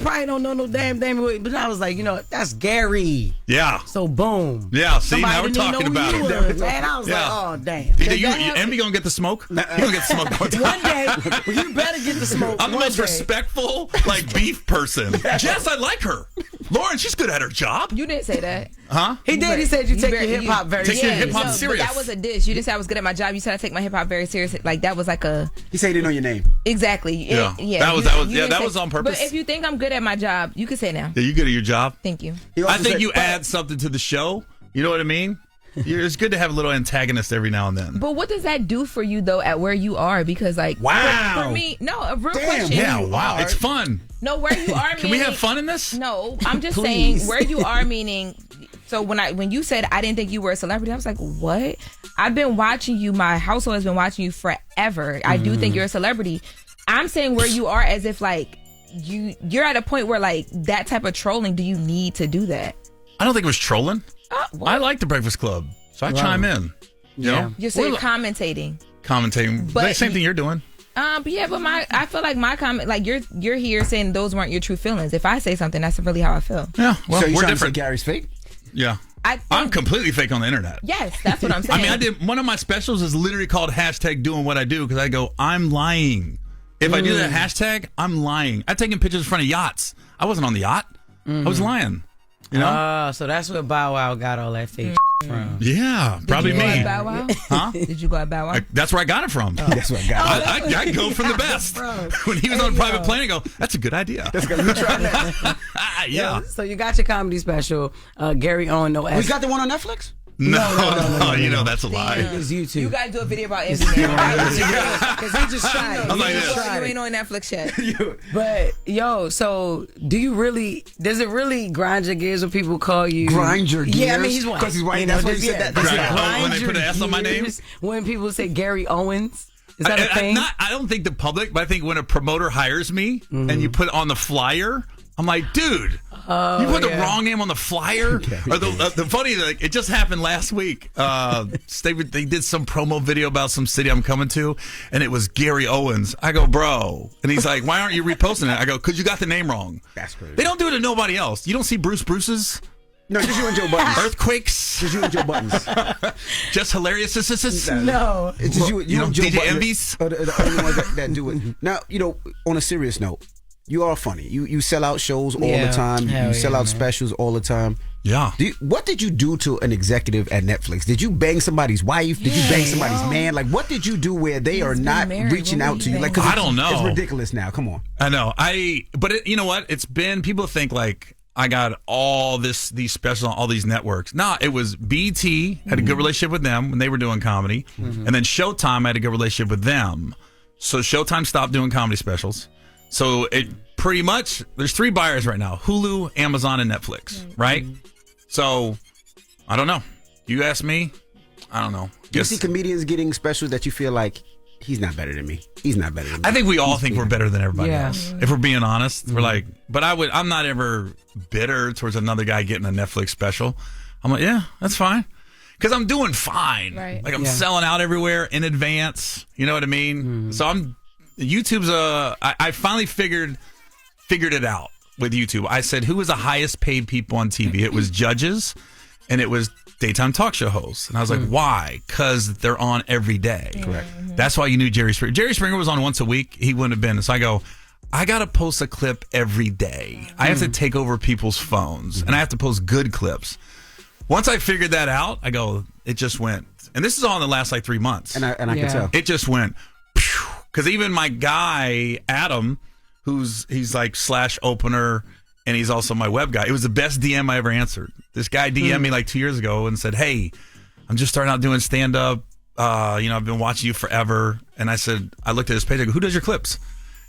Probably don't know no damn Damon Williams. But I was like, you know, that's Gary. Yeah. So boom. Yeah, see, Somebody now we're didn't talking even know about who it. you was, man. I was like, oh, damn. Envy gonna get the smoke? You gonna get the smoke one time. One day, well, you better get the smoke. I'm the most respectful, like, beef person. Jess, I like her. Loren, she's good at her job. You didn't say that. Huh? He did. He said you take your hip hop very serious. serious. Take your hip hop serious. But that was a dish. You didn't say I was good at my job. You said I take my hip hop very serious. Like that was like a. He said he didn't know your name. Exactly. Yeah. That was on purpose. But if you think I'm good at my job, you can say now. Yeah, you good at your job? Thank you. I think you add something to the show. You know what I mean? It's good to have a little antagonist every now and then. But what does that do for you though at where you are? Because like for me, no, a real question. Yeah, wow. It's fun. No, where you are. Can we have fun in this? No, I'm just saying where you are. Meaning, so when you said I didn't think you were a celebrity, I was like, what? I've been watching you. My household has been watching you forever. I do think you're a celebrity. I'm saying where you are as if like you're at a point where like that type of trolling. Do you need to do that? I don't think it was trolling. I like the Breakfast Club, so I chime in. You know? You're saying commentating. Commentating, But same thing you're doing. But I feel like my comment, like you're here saying those weren't your true feelings. If I say something, that's really how I feel. Yeah, well, so we're different. different. Gary's fake. Yeah, I'm completely fake on the internet. Yes, that's what I'm saying. I mean, I did one of my specials is literally called #doing what I do because I go, I'm lying. If I do that hashtag, I'm lying. I've taken pictures in front of yachts. I wasn't on the yacht. I was lying. You know? So that's where Bow Wow got all that fake from. Yeah, probably me. Did you go at Bow Wow? Huh? Did you go at Bow Wow? That's where I got it from. That's where I got it. I go from the best. When he was on a private plane, I go, that's a good idea. That's gonna try that. Yeah. So you got your comedy special, Gary Owen, no S. We got the one on Netflix? No, you know that's a lie. It's YouTube. You gotta do a video about Envy now, right? Because he just tried it. I'm like this. You ain't on Netflix yet. But so does it really grind your gears when people call you Grind your gears? Yeah, I mean he's white. Because he's white. That's why he said that. When they put an S on my name? When people say Gary Owens. Is that a thing? I don't think the public, but I think when a promoter hires me and you put it on the flyer, I'm like, dude, you put the wrong name on the flyer? Or the funny, like, it just happened last week. They did some promo video about some city I'm coming to, and it was Gary Owens. I go, bro. And he's like, why aren't you reposting it? I go, because you got the name wrong. That's crazy. They don't do it to nobody else. You don't see Bruce's? No, just you and Joe Buttons. Earthquakes? Just you and Joe Buttons. Just Hilarious? No. It's just you and Joe DJ Buttons Envy's? are the only ones that do it. Now, on a serious note, you are funny. You sell out shows all the time. You sell out specials all the time. Yeah. What did you do to an executive at Netflix? Did you bang somebody's wife? Did you bang somebody's man? Like, what did you do where they are not reaching out to you? Like, 'cause I don't know. It's ridiculous now. Come on. I know. But you know what? It's been, people think like, I got all these specials on all these networks. Nah, it was BT, had a good relationship with them when they were doing comedy. And then Showtime had a good relationship with them. So Showtime stopped doing comedy specials. So it pretty much, there's 3 buyers right now: Hulu, Amazon, and Netflix, right? So, I don't know. You ask me, I don't know. Do you see comedians getting specials that you feel like, he's not better than me? He's not better than me. I think we all think we're better than everybody Yeah. else. If we're being honest, we're like, but I'm not ever bitter towards another guy getting a Netflix special. I'm like, yeah, that's fine. Because I'm doing fine. Right. Like I'm selling out everywhere in advance. You know what I mean? So YouTube's I finally figured it out with YouTube. I said, who was the highest paid people on TV? It was judges, and it was daytime talk show hosts. And I was like, why? Because they're on every day. Correct. That's why you knew Jerry Springer. Jerry Springer was on once a week. He wouldn't have been. So I go, I got to post a clip every day. I have to take over people's phones, and I have to post good clips. Once I figured that out, I go, it just went. And this is all in the last like 3 months. And I can tell. It just went. Because even my guy, Adam, he's like / opener, and he's also my web guy. It was the best DM I ever answered. This guy DM'd me like 2 years ago and said, hey, I'm just starting out doing stand-up. I've been watching you forever. And I said, I looked at his page. I go, who does your clips?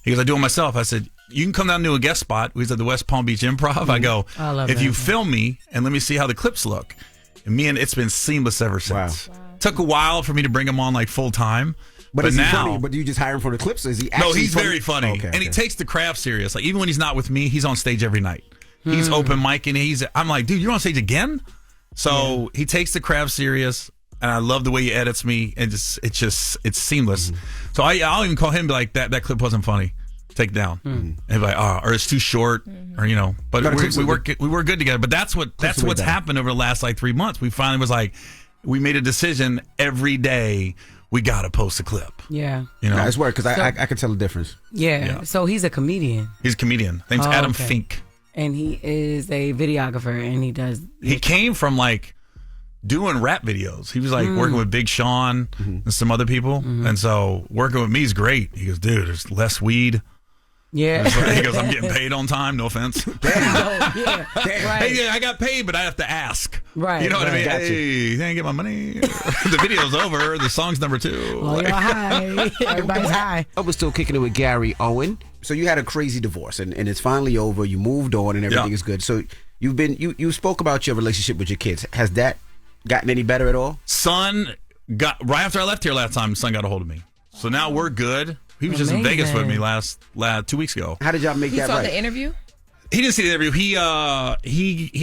He goes, I do it myself. I said, you can come down to a guest spot. He's at the West Palm Beach Improv. I go, if you film me and let me see how the clips look. And it's been seamless ever since. Wow. Took a while for me to bring him on like full time. But is he funny? But do you just hire him for the clips? Or is he actually he's funny? very funny. Okay, and he takes the craft serious. Like even when he's not with me, he's on stage every night. He's open mic and I'm like, dude, you're on stage again? So he takes the craft serious. And I love the way he edits me, and it's seamless. So I'll even call him and be like, that clip wasn't funny, take it down. And he'll be like, or it's too short, or But we work good together. But that's what's happened over the last like 3 months. We finally was like, we made a decision every day. We gotta post a clip. Yeah, it's work because I can tell the difference. Yeah. So he's a comedian. He's a comedian. Name's Adam Fink, and he is a videographer, and he does. He came from like doing rap videos. He was like working with Big Sean and some other people. And so working with me is great. He goes, dude, there's less weed. Yeah. He goes, I'm getting paid on time. No offense. Hey, I got paid, but I have to ask. Right. You know what I mean? Gotcha. Hey, you didn't get my money. The video's over. The song's number 2. Oh, you're high. Everybody's high. I was still kicking it with Gary Owen. So you had a crazy divorce, and it's finally over. You moved on, and everything is good. So you spoke about your relationship with your kids. Has that gotten any better at all? Son got right after I left here last time. Son got a hold of me, so now we're good. He was just in Vegas with me last 2 weeks ago. How did y'all make that right? He saw the interview. He didn't see the interview. He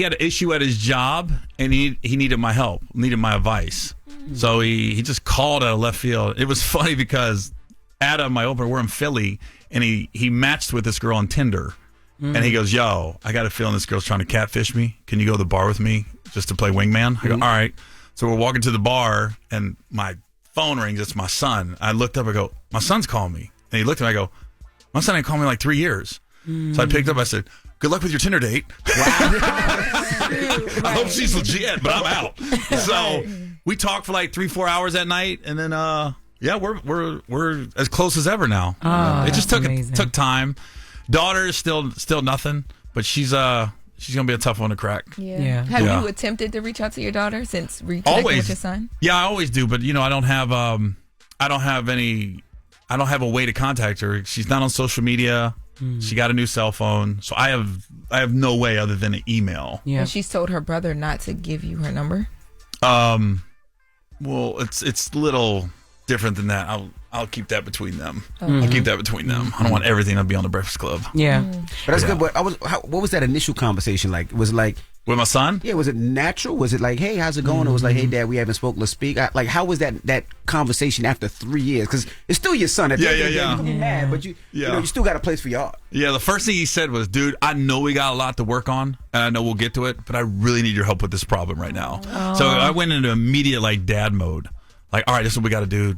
had an issue at his job, and he needed my help, needed my advice. So he just called out of left field. It was funny because Adam, my opener, we're in Philly, and he matched with this girl on Tinder. And he goes, yo, I got a feeling this girl's trying to catfish me. Can you go to the bar with me just to play wingman? I go, all right. So we're walking to the bar, and my phone rings. It's my son. I looked up. I go, my son's calling me. And he looked at me. I go, my son ain't called me in like 3 years. So I picked up. I said, good luck with your Tinder date. I hope she's legit, but I'm out. So we talked for like 3-4 hours that night, and then we're as close as ever now. It just took time. Daughter is still nothing, but she's gonna be a tough one to crack. Yeah. Have you attempted to reach out to your daughter since reconnecting with your son? Yeah, I always do, but I don't have a way to contact her. She's not on social media. She got a new cell phone, so I have no way other than an email. Yeah. And she's told her brother not to give you her number. Well, it's a little different than that. I'll keep that between them. I'll keep that between them. I don't want everything to be on the Breakfast Club. Yeah, but that's good. But what was that initial conversation like? Was it like with my son? Yeah, was it natural? Was it like, hey, how's it going? Or was it like, hey, Dad, we haven't spoken. Let's speak. Like, how was that conversation after 3 years? Because it's still your son. At the end of the day, you can be mad, but you still got a place for y'all. Yeah, the first thing he said was, dude, I know we got a lot to work on, and I know we'll get to it, but I really need your help with this problem right now. So I went into immediate like dad mode. Like, all right, this is what we got to do.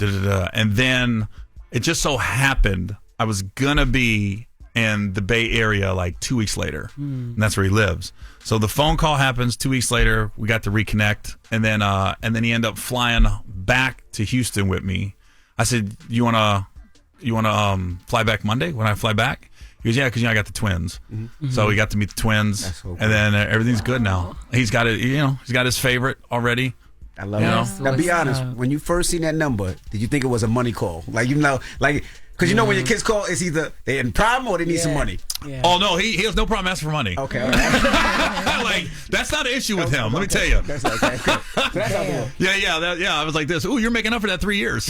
And then it just so happened I was gonna be in the Bay Area like 2 weeks later, and that's where he lives. So the phone call happens 2 weeks later. We got to reconnect, and then he ended up flying back to Houston with me. I said, "You wanna fly back Monday when I fly back?" He goes, "Yeah, because I got the twins." So we got to meet the twins, so and then everything's good now. He's got it. He's got his favorite already. I love it. Now, be honest. When you first seen that number, did you think it was a money call? Like, because when your kids call, it's either they're in problem or they need some money. Yeah. Oh no, he has no problem asking for money. Okay, all right. Like that's not an issue with him. Let me tell you. That's okay. Cool. So that's how it I was like this. Ooh, you're making up for that 3 years.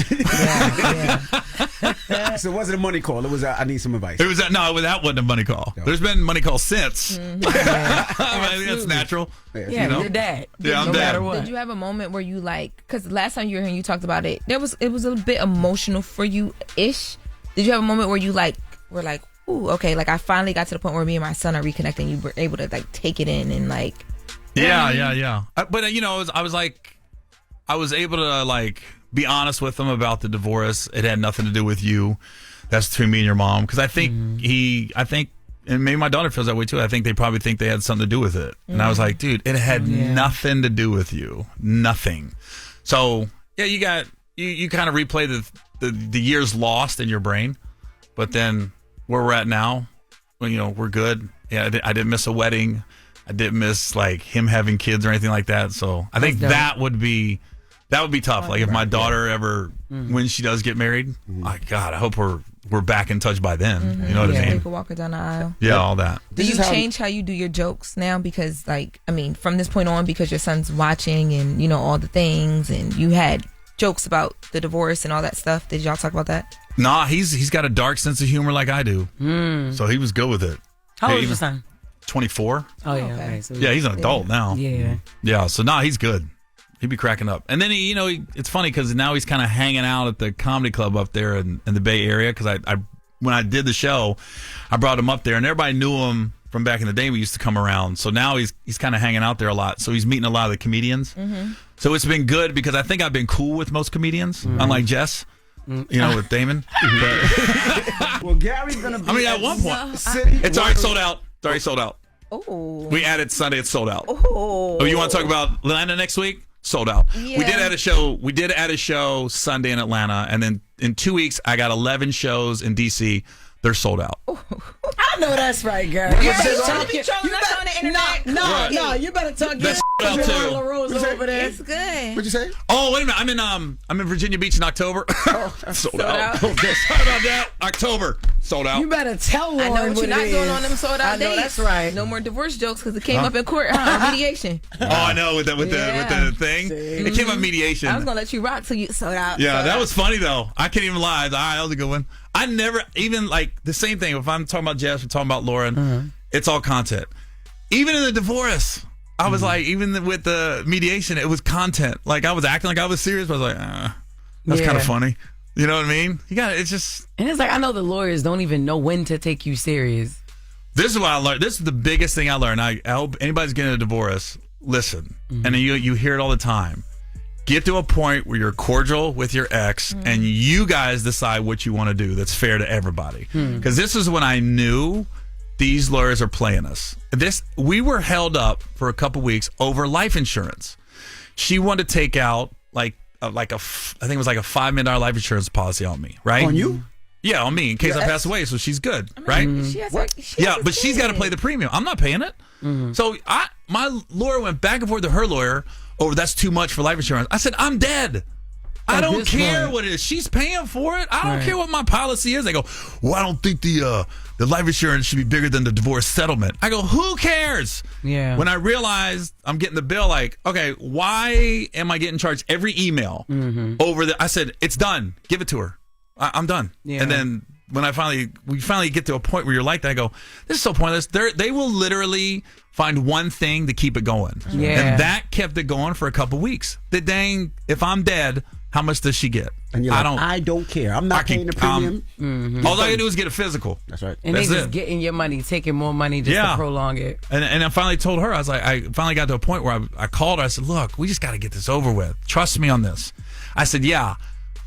So it wasn't a money call. It was I need some advice. It was that wasn't a money call. No. There's been money calls since. That's natural. Yeah, you're dad. Yeah, I'm no dad. matter what. Did you have a moment where you because last time you were here and you talked about it, it was a bit emotional for you ish. Did you have a moment where you were like, ooh, okay, like I finally got to the point where me and my son are reconnecting. You were able to like take it in and like Yeah. But I was able to like be honest with him about the divorce. It had nothing to do with you. That's between me and your mom. Because I think and maybe my daughter feels that way too. I think they probably think they had something to do with it. And I was like, dude, it had nothing to do with you. Nothing. So yeah, you kind of replay the years lost in your brain. But then where we're at now, well, we're good. Yeah, I didn't miss a wedding. I didn't miss like him having kids or anything like that. So I think that would be tough. Like if my daughter ever, when she does get married, my God, I hope we're back in touch by then. You know what I mean? You can walk her down the aisle. Yeah, all that. Do you change how you do your jokes now? Because from this point on, because your son's watching and all the things, and you had jokes about the divorce and all that stuff. Did y'all talk about that? Nah, he's got a dark sense of humor like I do. So he was good with it. How old is your son? 24. Oh yeah, okay. So yeah, he's an adult now. Yeah. So he's good. He'd be cracking up. And then it's funny because now he's kind of hanging out at the comedy club up there in the Bay Area. Because I when I did the show, I brought him up there, and everybody knew him from back in the day. We used to come around. So now he's kind of hanging out there a lot. So he's meeting a lot of the comedians. So it's been good because I think I've been cool with most comedians, unlike Jess. With Damon. Well, Gary's gonna be. At one point, it's already sold out. Oh. We added Sunday. It's sold out. Oh, you want to talk about Atlanta next week? Sold out. Yeah. We did add a show Sunday in Atlanta, and then in 2 weeks I got 11 shows in DC. They're sold out. I know that's right, girl. You better talk. No, you better talk. That's Loren too. LoRosa over there. It's good. What'd you say? Oh, wait a minute. I'm in Virginia Beach in October. Sold out. How about that? October. Sold out. You better tell Loren. I know what you're not doing on them sold out days. I know that's right. No more divorce jokes because it came up in court. Mediation. Oh, I know with the thing. It came up mediation. I was gonna let you rock till you sold out. Yeah, that was funny though. I can't even lie. That was a good one. I never even like the same thing. If I'm talking about Jess, we're talking about Loren. It's all content. Even in the divorce, I was like, even with the mediation, it was content. Like I was acting like I was serious, but I was like, that's kind of funny. You know what I mean? It's just. And it's like, I know the lawyers don't even know when to take you serious. This is what I learned. This is the biggest thing I learned. I hope anybody's getting a divorce, listen. And you hear it all the time. Get to a point where you're cordial with your ex and you guys decide what you want to do that's fair to everybody. Because this is when I knew these lawyers are playing us. We were held up for a couple weeks over life insurance. She wanted to take out I think it was like a $5 million life insurance policy on me, right? On you? Yeah, on me in case I pass away. So she's good, right? But she's got to pay the premium. I'm not paying it. So my lawyer went back and forth to her lawyer over that's too much for life insurance. I said, I'm dead. I don't care what it is. She's paying for it. I don't care what my policy is. They go, well, I don't think the life insurance should be bigger than the divorce settlement. I go, who cares? Yeah. When I realized I'm getting the bill, like, okay, why am I getting charged every email over I said, it's done. Give it to her. I'm done. Yeah. And then when we finally get to a point where you're like that, I go, this is so pointless. They will literally find one thing to keep it going. Yeah. And that kept it going for a couple weeks. If I'm dead, how much does she get? And you're like, I don't care. I'm not paying the premium. All I can do is get a physical. That's right. And That's they just getting your money, taking more money just to prolong it. And I finally told her, I was like, I finally got to a point where I called her. I said, look, we just got to get this over with. Trust me on this. I said, yeah,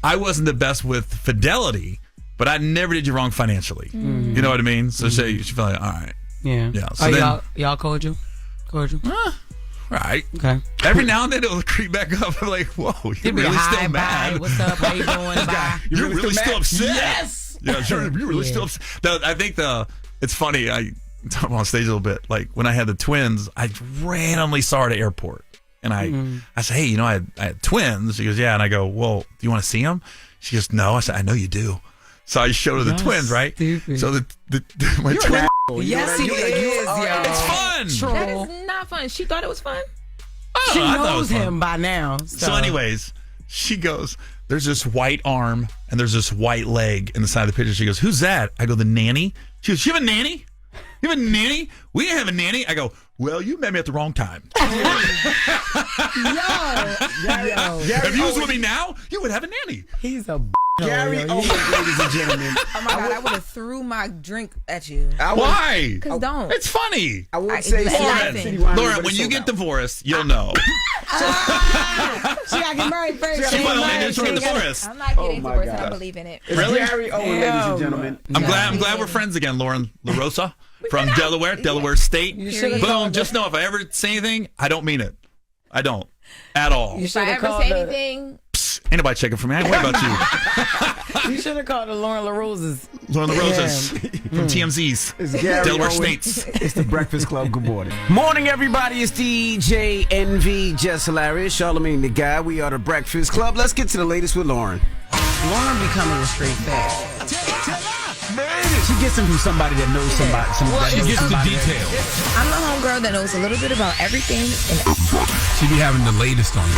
I wasn't the best with fidelity, but I never did you wrong financially. You know what I mean? So she felt like, all right. Yeah. So y'all cordial? Right. Okay. Every now and then it'll creep back up. I'm like, whoa, you're really still mad. Bye. What's up? How you doing? Bye. You're really still upset. Yes. Yeah, sure. You're really still upset. I think it's funny. I talk on stage a little bit. Like when I had the twins, I randomly saw her at the airport. And I said, hey, I had twins. She goes, yeah. And I go, well, do you want to see them? She goes, no. I said, I know you do. So I showed her the twins, right? Stupid. So my twins. Yes, he is. It's fun. That is not fun. She thought it was fun. She knows him by now. So anyways, she goes, there's this white arm and there's this white leg in the side of the picture. She goes, who's that? I go, the nanny. She goes, you have a nanny? You have a nanny? We didn't have a nanny. I go, well, you met me at the wrong time. Yo. If you was with me now, you would have a nanny. He's a Gary Owen, ladies and gentlemen. Oh my God, I would have threw my drink at you. Why? Because don't. It's funny. I would say Lauren, when you get divorced, you'll know. She got to get married first. She went on into a divorce. I'm not getting divorced. I don't believe in it. Really? Gary Owen, ladies and gentlemen. I'm glad we're friends again, Loren LoRosa from Delaware State. Boom. Just know if I ever say anything, I don't mean it. I don't. At all. If I ever say anything... Ain't nobody checking for me. I ain't worried about you. You should have called the Loren LoRosas. Loren LoRosas from TMZ's. Delaware States. It's the Breakfast Club. Good morning. Morning, everybody. It's DJ NV, Jess Hilarious, Charlamagne the Guy. We are the Breakfast Club. Let's get to the latest with Loren. Loren becoming a straight fact. She gets them from somebody that knows somebody. She gets the details. I'm the homegirl that knows a little bit about everything. She be having the latest on you.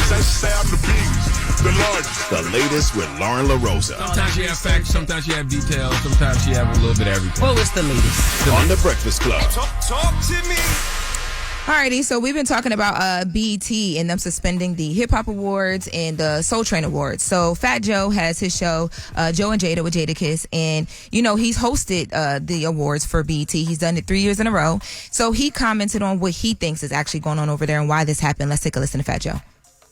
The latest with Loren LoRosa. Sometimes she have facts, sometimes she have details, sometimes she have a little bit of everything. Well, it's the latest. On the Breakfast Club. Talk to me. Alrighty, so we've been talking about BET and them suspending the Hip Hop Awards and the Soul Train Awards. So Fat Joe has his show, Joe and Jada with Jadakiss, and he's hosted the awards for BET. He's done it 3 years in a row. So he commented on what he thinks is actually going on over there and why this happened. Let's take a listen to Fat Joe.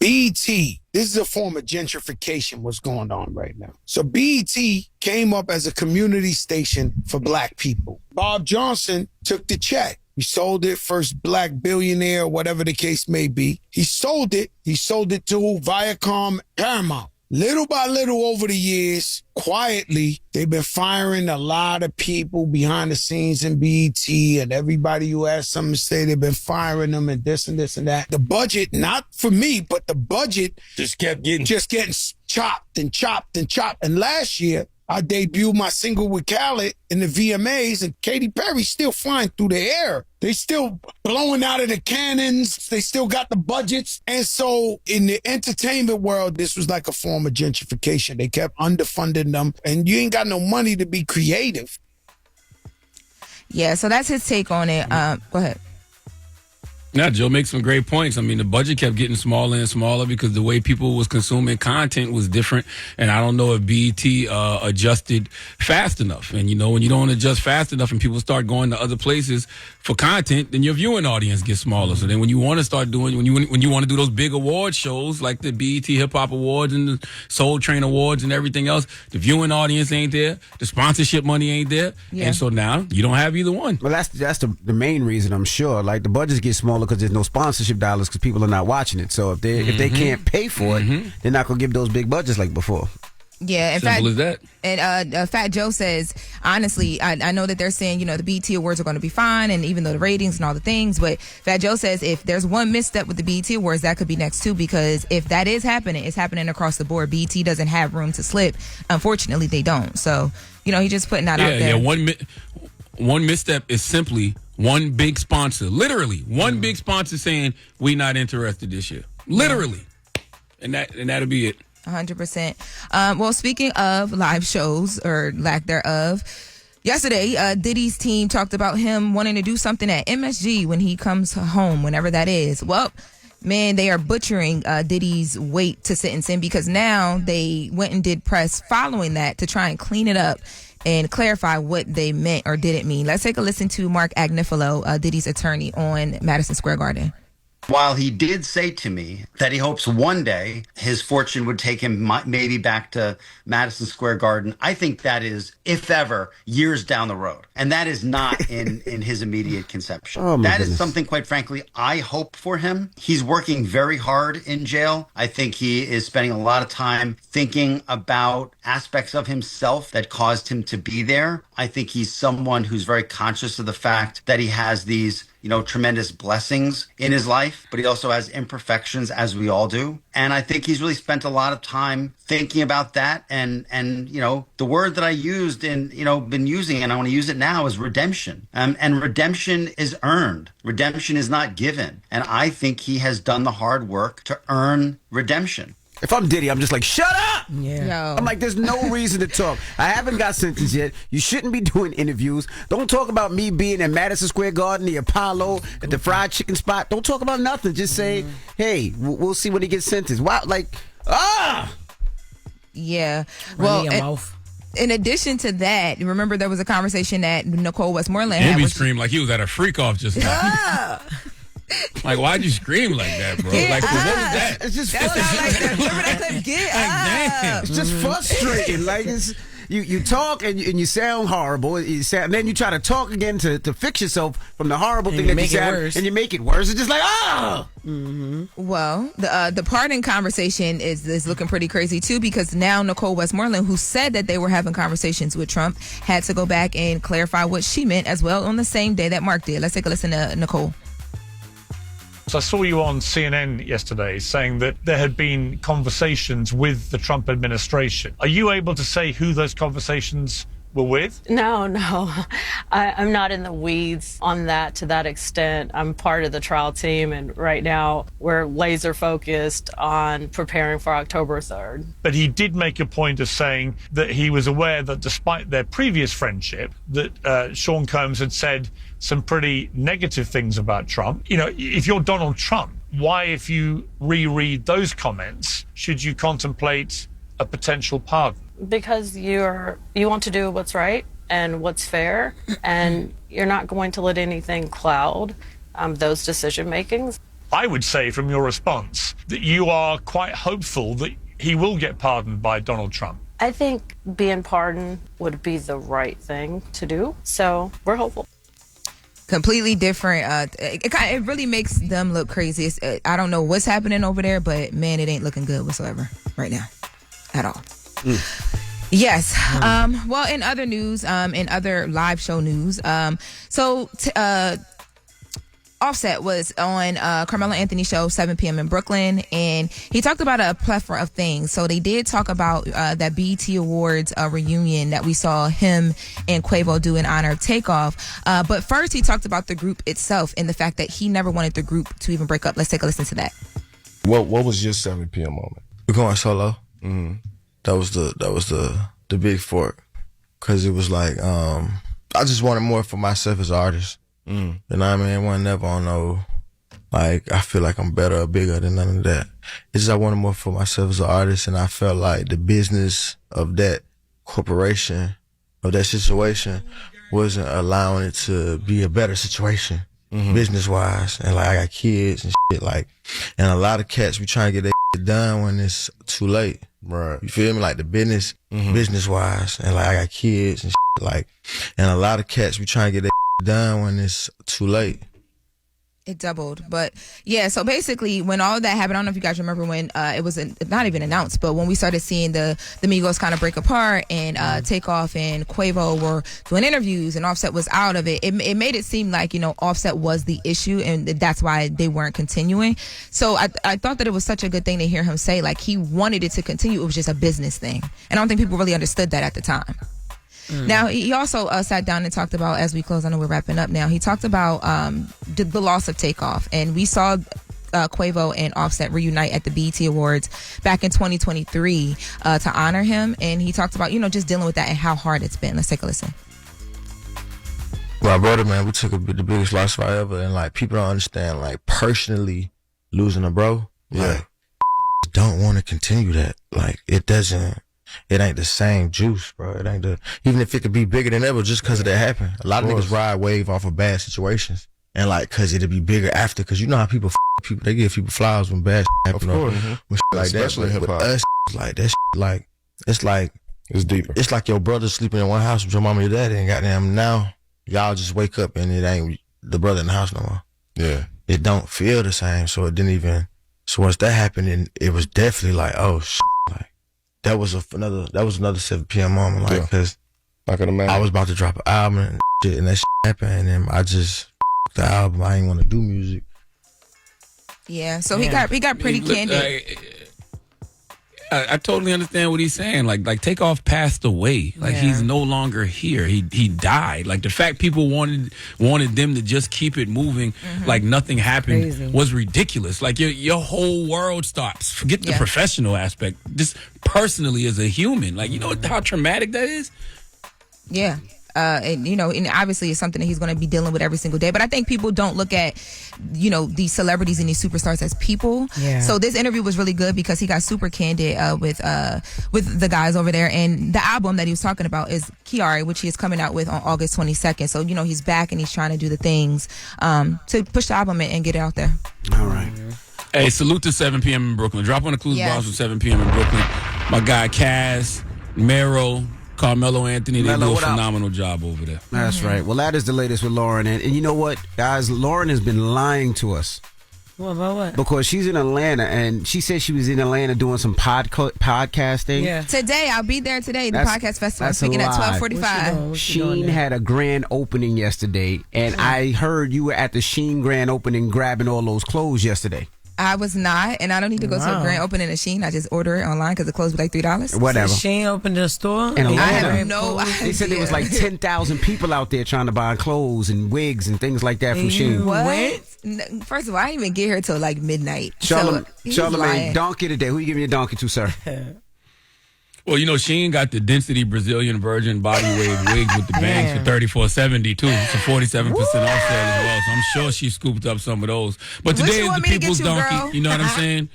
BET, this is a form of gentrification what's going on right now. So BET came up as a community station for black people. Bob Johnson took the check. He sold it, first black billionaire, whatever the case may be. He sold it to Viacom Paramount. Little by little over the years, quietly, they've been firing a lot of people behind the scenes in BET, and everybody who has something to say, they've been firing them and this and this and that. The budget, not for me, but the budget just getting chopped and chopped and chopped. And last year, I debuted my single with Khaled in the VMAs, and Katy Perry's still flying through the air. They still blowing out of the cannons. They still got the budgets. And so in the entertainment world, this was like a form of gentrification. They kept underfunding them, and you ain't got no money to be creative. Yeah, so that's his take on it. Go ahead. Yeah, Joe makes some great points. I mean, the budget kept getting smaller and smaller because the way people was consuming content was different. And I don't know if BET adjusted fast enough. And, when you don't adjust fast enough and people start going to other places for content, then your viewing audience gets smaller. So then when you want to start doing, when you want to do those big award shows like the BET Hip Hop Awards and the Soul Train Awards and everything else, the viewing audience ain't there. The sponsorship money ain't there. Yeah. And so now you don't have either one. Well, that's the main reason, I'm sure. Like, the budgets get smaller because there's no sponsorship dollars because people are not watching it. So if they can't pay for it, they're not gonna give those big budgets like before. Yeah, in simple as that. And Fat Joe says, honestly, I know that they're saying the BET Awards are going to be fine, and even though the ratings and all the things, but Fat Joe says if there's one misstep with the BET Awards, that could be next too, because if that is happening, it's happening across the board. BET doesn't have room to slip. Unfortunately, they don't. So he's just putting that out there. Yeah, one misstep is simply one big sponsor, literally one big sponsor saying we not interested this year, literally, and that'll be it. 100%. Well, speaking of live shows or lack thereof, yesterday Diddy's team talked about him wanting to do something at MSG when he comes home, whenever that is. Well, man, they are butchering Diddy's wait to sit and sing, because now they went and did press following that to try and clean it up and clarify what they meant or didn't mean. Let's take a listen to Mark Agnifilo, Diddy's attorney, on Madison Square Garden. While he did say to me that he hopes one day his fortune would take him maybe back to Madison Square Garden, I think that is, if ever, years down the road. And that is not in his immediate conception. That is something, quite frankly, I hope for him. He's working very hard in jail. I think he is spending a lot of time thinking about aspects of himself that caused him to be there. I think he's someone who's very conscious of the fact that he has these tremendous blessings in his life, but he also has imperfections, as we all do. And I think he's really spent a lot of time thinking about that. And the word that I used been using, and I want to use it now, is redemption. And redemption is earned. Redemption is not given. And I think he has done the hard work to earn redemption. If I'm Diddy, I'm just like, shut up! Yeah. I'm like, there's no reason to talk. I haven't got sentenced yet. You shouldn't be doing interviews. Don't talk about me being in Madison Square Garden, the Apollo, at the fried chicken spot. Don't talk about nothing. Just say, hey, we'll see when he gets sentenced. Wow, Yeah. Running Well, your mouth. in addition to that, remember there was a conversation that Nicole Westmoreland had. Envy with- screamed like he was at a freak off just now. Like, why'd you scream like that, bro? Like, what was that? It's just That's what I like that. Remember that clip? Get up. It's just frustrating. Like it's you talk and you sound horrible. And then you try to talk again to fix yourself from the horrible And thing you that you make it sound, worse. and you make it worse. It's just like Well, the pardon conversation is looking pretty crazy too, because now Nicole Westmoreland, who said that they were having conversations with Trump, had to go back and clarify what she meant as well on the same day that Mark did. Let's take a listen to Nicole. So I saw you on CNN yesterday saying that there had been conversations with the Trump administration. Are you able to say who those conversations were with? No. I'm not in the weeds on that to that extent. I'm part of the trial team, and right now we're laser focused on preparing for October 3rd. But he did make a point of saying that he was aware that despite their previous friendship, that Sean Combs had said some pretty negative things about Trump. You know, if you're Donald Trump, why, if you reread those comments, should you contemplate a potential pardon? Because you want to do what's right and what's fair, and you're not going to let anything cloud those decision makings. I would say from your response that you are quite hopeful that he will get pardoned by Donald Trump. I think being pardoned would be the right thing to do, so we're hopeful. Completely different. It really makes them look crazy. I don't know what's happening over there, but man, it ain't looking good whatsoever right now at all. Yes. Well, in other news, in other live show news, Offset was on Carmelo Anthony's show, 7 p.m. in Brooklyn, and he talked about a plethora of things. So they did talk about that BET Awards reunion that we saw him and Quavo do in honor of Takeoff. But first, he talked about the group itself and the fact that he never wanted the group to even break up. Let's take a listen to that. What was your 7 p.m. moment? We're going solo. Mm-hmm. That was the big fork, because it was like I just wanted more for myself as an artist. You know what I mean? I wasn't never on no, like, I feel like I'm better or bigger than none of that. It's just I wanted more for myself as an artist, and I felt like the business of that corporation, of that situation, wasn't allowing it to be a better situation, business-wise. And, like, I got kids and shit, like, and a lot of cats be trying to get their shit done when it's too late. Right. You feel me? Like, the business-wise, and, like, I got kids and shit, like, and a lot of cats be trying to get their done when it's too late. It doubled. But yeah, so basically when all of that happened, I don't know if you guys remember when it was not even announced, but when we started seeing the Migos kind of break apart and Takeoff and Quavo were doing interviews and Offset was out of it, it made it seem like, you know, Offset was the issue and that's why they weren't continuing. So I thought that it was such a good thing to hear him say, like, he wanted it to continue. It was just a business thing. And I don't think people really understood that at the time. Now, he also sat down and talked about, as we close, I know we're wrapping up now, he talked about the loss of Takeoff. And we saw Quavo and Offset reunite at the BET Awards back in 2023 to honor him. And he talked about, you know, just dealing with that and how hard it's been. Let's take a listen. My brother, man, we took the biggest loss I ever. And, like, people don't understand, like, personally losing a bro. Like, don't want to continue that. Like, it ain't the same juice, bro. It ain't even if it could be bigger than ever just because of that happened. A lot of niggas ride wave off of bad situations. And like, cause it'll be bigger after, cause you know how people, they give people flowers when bad happen. Of course. When like especially that. But with us, like, that like, it's deeper. It's like your brother sleeping in one house with your mama and your daddy, and goddamn now, y'all just wake up and it ain't the brother in the house no more. Yeah. It don't feel the same, so it didn't even, so once that happened, it was definitely like, oh shit. That was another 7 p.m. moment, like, cause I was about to drop an album and shit, and that shit happened, and then I just the album. I ain't want to do music. Yeah, so he got pretty candid. I totally understand what he's saying. Like Takeoff passed away. Like he's no longer here. He died. Like the fact people wanted them to just keep it moving, like nothing happened, was ridiculous. Like your whole world stops. Forget the professional aspect. Just personally as a human, like, you know how traumatic that is. Yeah. And and obviously it's something that he's going to be dealing with every single day. But I think people don't look at, these celebrities and these superstars as people. Yeah. So this interview was really good because he got super candid with the guys over there. And the album that he was talking about is Kiari, which he is coming out with on August 22nd. So he's back and he's trying to do the things to push the album and get it out there. All right. Hey, salute to 7 p.m. in Brooklyn. Drop on the clues bombs from 7 p.m. in Brooklyn. My guy Cass, Mero, Carmelo Anthony, they do a phenomenal job over there. That's right. Well, that is the latest with Loren. And you know what, guys? Loren has been lying to us. What about what? Because she's in Atlanta, and she said she was in Atlanta doing some podcasting. Yeah. Today, I'll be there today, the podcast festival. I'm speaking at 12:45. Sheen had a grand opening yesterday, and I heard you were at the Sheen grand opening grabbing all those clothes yesterday. I was not, and I don't need to go to a grand opening at Shein. I just order it online because the clothes be like $3. Whatever. So Sheen opened a store? In Atlanta. I have no idea. They said there was like 10,000 people out there trying to buy clothes and wigs and things like that from Sheen. What? First of all, I didn't even get here till like midnight. Charlamagne, donkey today. Who you giving your donkey to, sir? Well, Sheen got the density Brazilian virgin body wave wigs with the bangs for $34.70 too. It's a 47% off sale as well. So I'm sure she scooped up some of those. But today is the people's donkey. Girl? You know what I'm saying?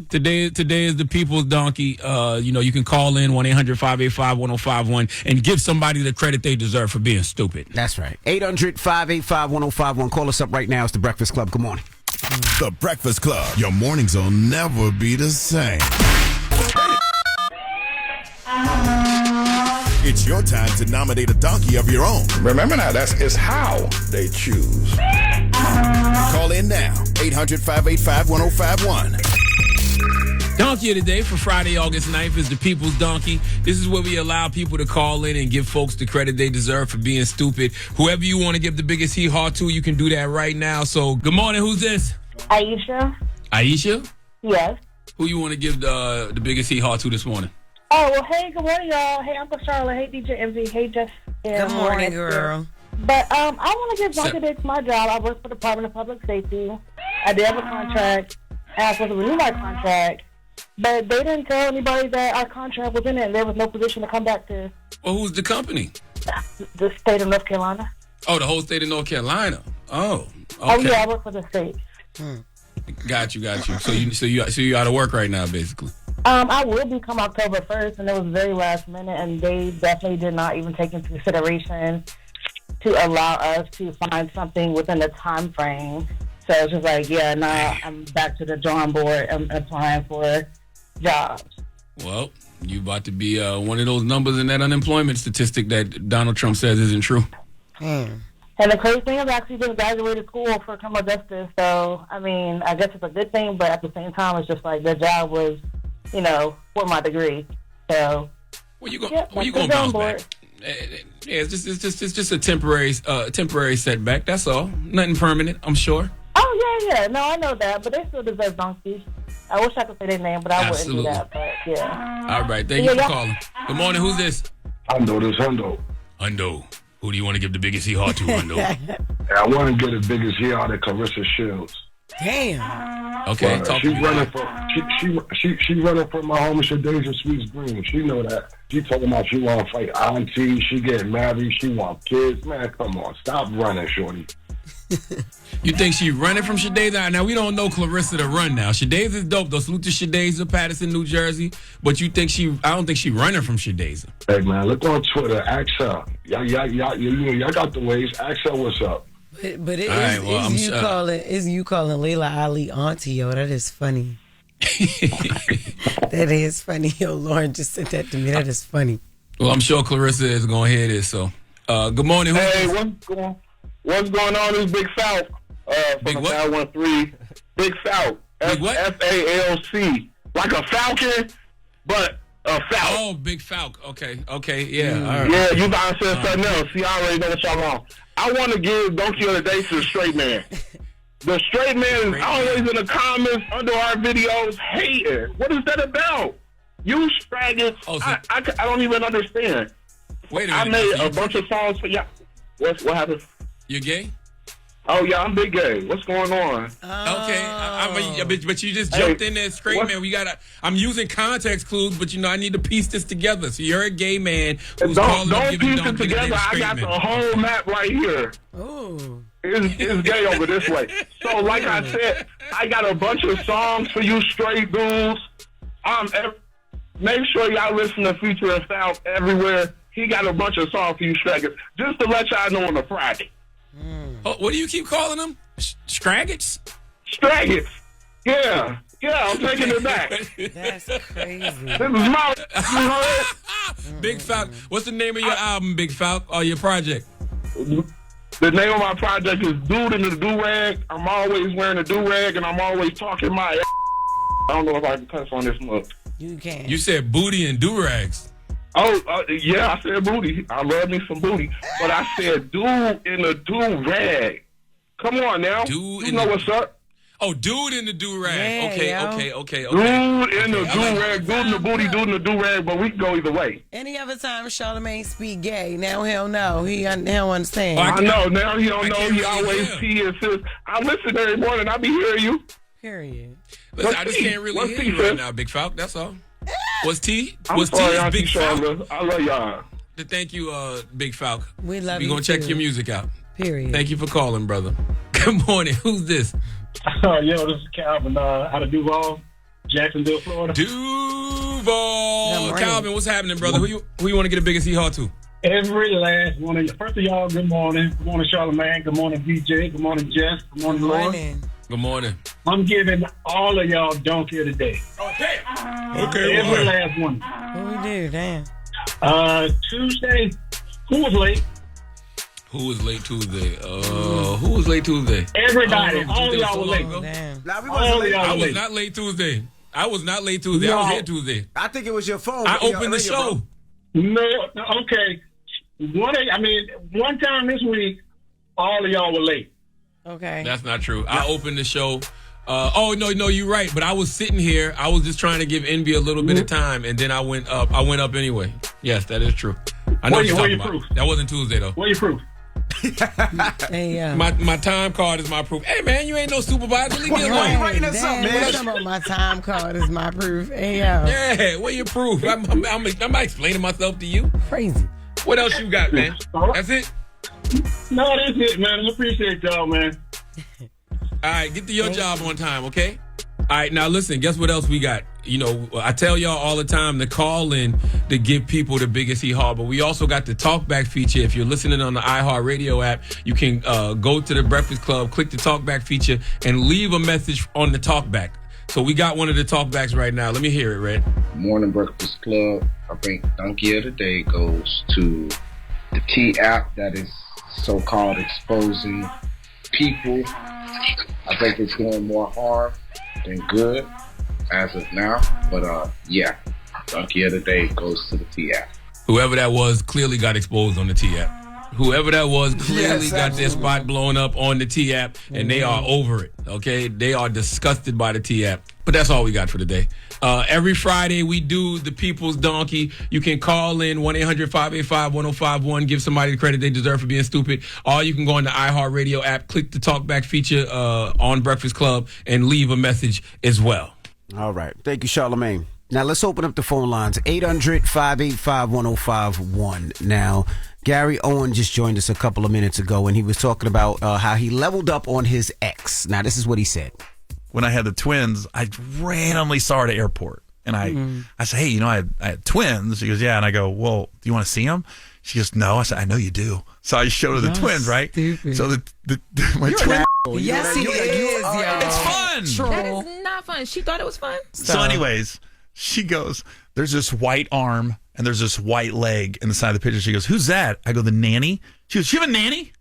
Today is the people's donkey. You can call in 1-800-585-1051 and give somebody the credit they deserve for being stupid. That's right. 800-585-1051. Call us up right now. It's the Breakfast Club. Good morning. The Breakfast Club. Your mornings will never be the same. It's your time to nominate a donkey of your own. Remember now, it's how they choose. Call in now, 800-585-1051. Donkey of the day for Friday, August 9th is the People's Donkey. This is where we allow people to call in and give folks the credit they deserve for being stupid. Whoever you want to give the biggest hee-haw to, you can do that right now. So, good morning. Who's this? Aisha. Aisha? Yes. Who you want to give the biggest hee-haw to this morning? Oh, well, hey, good morning, y'all. Hey, Uncle Charlotte. Hey, DJ MV. Hey, Jess. Good morning, girl. But I want to give Donkey Day to my job. I work for the Department of Public Safety. I did have a contract. I was supposed to renew my contract. But they didn't tell anybody that our contract was in it, and there was no position to come back to. Well, who's the company? The state of North Carolina. Oh, the whole state of North Carolina. Oh, okay. Oh, yeah, I work for the state. Got you. So you out of work right now, basically. I will be come October 1st, and it was very last minute, and they definitely did not even take into consideration to allow us to find something within the time frame. So it's just like, I'm back to the drawing board and applying for jobs. Well, you about to be one of those numbers in that unemployment statistic that Donald Trump says isn't true. And the crazy thing is I actually just graduated school for criminal justice, so, I mean, I guess it's a good thing, but at the same time, it's just like the job was, for my degree. So, you gonna bounce back? Yeah, it's just a temporary setback. That's all. Nothing permanent, I'm sure. Oh yeah. No, I know that, but they still deserve donkeys. I wish I could say their name, but I Absolutely. wouldn't do that. But yeah. All right, thank you for calling. Good morning. Who's this? Hundo. Who do you want to give the biggest hee-haw to, Hundo? I want to get the biggest hee-haw to Clarissa Shields. Damn. Okay, she running for my home Shadeja Sweets Green. She know that. She talking about she want to fight auntie. She getting married. She want kids. Man, come on, stop running, shorty. You think she running from Shadeja? Now, we don't know Clarissa to run now. Shadeja is dope, though. Salute to Shadeja, Patterson, New Jersey. But I don't think she running from Shadeja. Hey, man, look on Twitter. Ask her. Y'all got the ways. Ask her what's up. But is you calling Layla Ali auntie, yo. That is funny. That is funny. Yo, Lauren just sent that to me. That is funny. Well, I'm sure Clarissa is going to hear this, so. Good morning. Hey, what's going on? This is Big South. Big from what? 513. Big South. Big what? FALC. Like a falcon, but a falcon. Oh, Big Falcon. Okay, yeah. All right. Yeah, you guys said something else. See, I already know what y'all on. I want to give Donkey of the Day to the straight man. The straight man is always in the comments under our videos hating. What is that about? You faggots. I don't even understand. Wait a minute. I made a bunch of songs for y'all. What happened? You're gay? Oh, yeah, I'm Big Gay. What's going on? Okay, but you just jumped in there straight, man. I'm using context clues, but I need to piece this together. So you're a gay man who's calling up, giving Don't piece it together. I got the whole map right here. Ooh. It's gay over this way. So, like I said, I got a bunch of songs for you straight dudes. Make sure y'all listen to Future and South everywhere. He got a bunch of songs for you straggots. Just to let y'all know on a Friday. Oh, what do you keep calling them? Straggots? Straggots. Yeah, I'm taking it back. That's crazy. This is my... Big Falk. What's the name of your album, Big Falk, or your project? The name of my project is Dude in the Do-Rag. I'm always wearing a do-rag, and I'm always talking my ass. I don't know if I can cuss on this mug. You can. You said booty and do-rags. Oh, yeah, I said booty. I love me some booty. But I said dude in the do-rag. Come on now. You know what's up. Oh, dude in the do-rag. Yeah, okay. Dude in the do-rag, dude in the booty, dude in the do-rag, but we can go either way. Any other time Charlamagne speak gay, now he'll know. He don't understand. I know. Now he don't know. He always says, I listen every morning. I be hearing you. Period. Listen, I just can't really hear you right now, Big Falk. That's all. Was T? I'm sorry, Auntie Big Falk? I love y'all. Thank you, Big Falk. We love you. We're going to check your music out. Period. Thank you for calling, brother. Good morning. Who's this? Yo, this is Calvin out of Duval, Jacksonville, Florida. Duval. Calvin, what's happening, brother? Who you want to get the biggest hee-haw to? Every last one of you. First of y'all, good morning. Good morning, Charlamagne. Good morning, DJ. Good morning, Jess. Good morning, Loren. Good morning. I'm giving all of y'all Donkey of the Day. Okay. Every last one. What we do, damn? Tuesday, who was late? Who was late Tuesday? Who was late Tuesday? Everybody. All of y'all were late. I was not late Tuesday. I was here Tuesday. I think it was your phone. I opened the show. No, okay. One time this week, all of y'all were late. Okay. That's not true. I opened the show. No, you're right. But I was sitting here. I was just trying to give Envy a little bit of time, and then I went up. I went up anyway. Yes, that is true. I know what you're talking about. Proof? That wasn't Tuesday though. Where your proof? Hey, my time card is my proof. Hey man, you ain't no supervisor. Leave me alone. You writing us up, man? About my time card is my proof. Hey, yo. Yeah, where your proof? I'm not explaining myself to you. Crazy. What else you got, man? That's it? No, that's it, man. I appreciate y'all, man. All right, get to your job on time, okay? All right, now listen, guess what else we got? I tell y'all all the time to call in to give people the biggest hee-haw, but we also got the talkback feature. If you're listening on the iHeartRadio app, you can go to the Breakfast Club, click the talkback feature, and leave a message on the talkback. So we got one of the talkbacks right now. Let me hear it, Red. Morning Breakfast Club. I think Donkey of the Day goes to the T app that is so-called exposing people. I think it's doing more harm than good as of now. But yeah, Donkey of the Day goes to the T app. Whoever that was clearly got exposed on the T app. Whoever that was clearly got their spot blown up on the T app, and they are over it. Okay, they are disgusted by the T app. But that's all we got for today. Every Friday we do the People's Donkey. You can call in 1-800-585-1051. Give somebody the credit they deserve for being stupid. Or you can go on the iHeartRadio app, click the talkback feature on Breakfast Club, and leave a message as well. All right. Thank you, Charlamagne. Now, let's open up the phone lines. 800-585-1051. Now, Gary Owen just joined us a couple of minutes ago, and he was talking about how he leveled up on his ex. Now, this is what he said. When I had the twins, I randomly saw her at the airport. And I said, hey, I had twins. She goes, yeah. And I go, well, do you want to see them? She goes, no. I said, I know you do. So I showed her the twins, right? Stupid. So my twins. Yes, he is, yo. It's fun. That is not fun. She thought it was fun. So anyways, she goes, there's this white arm and there's this white leg in the side of the picture. She goes, who's that? I go, the nanny. She goes, you have a nanny?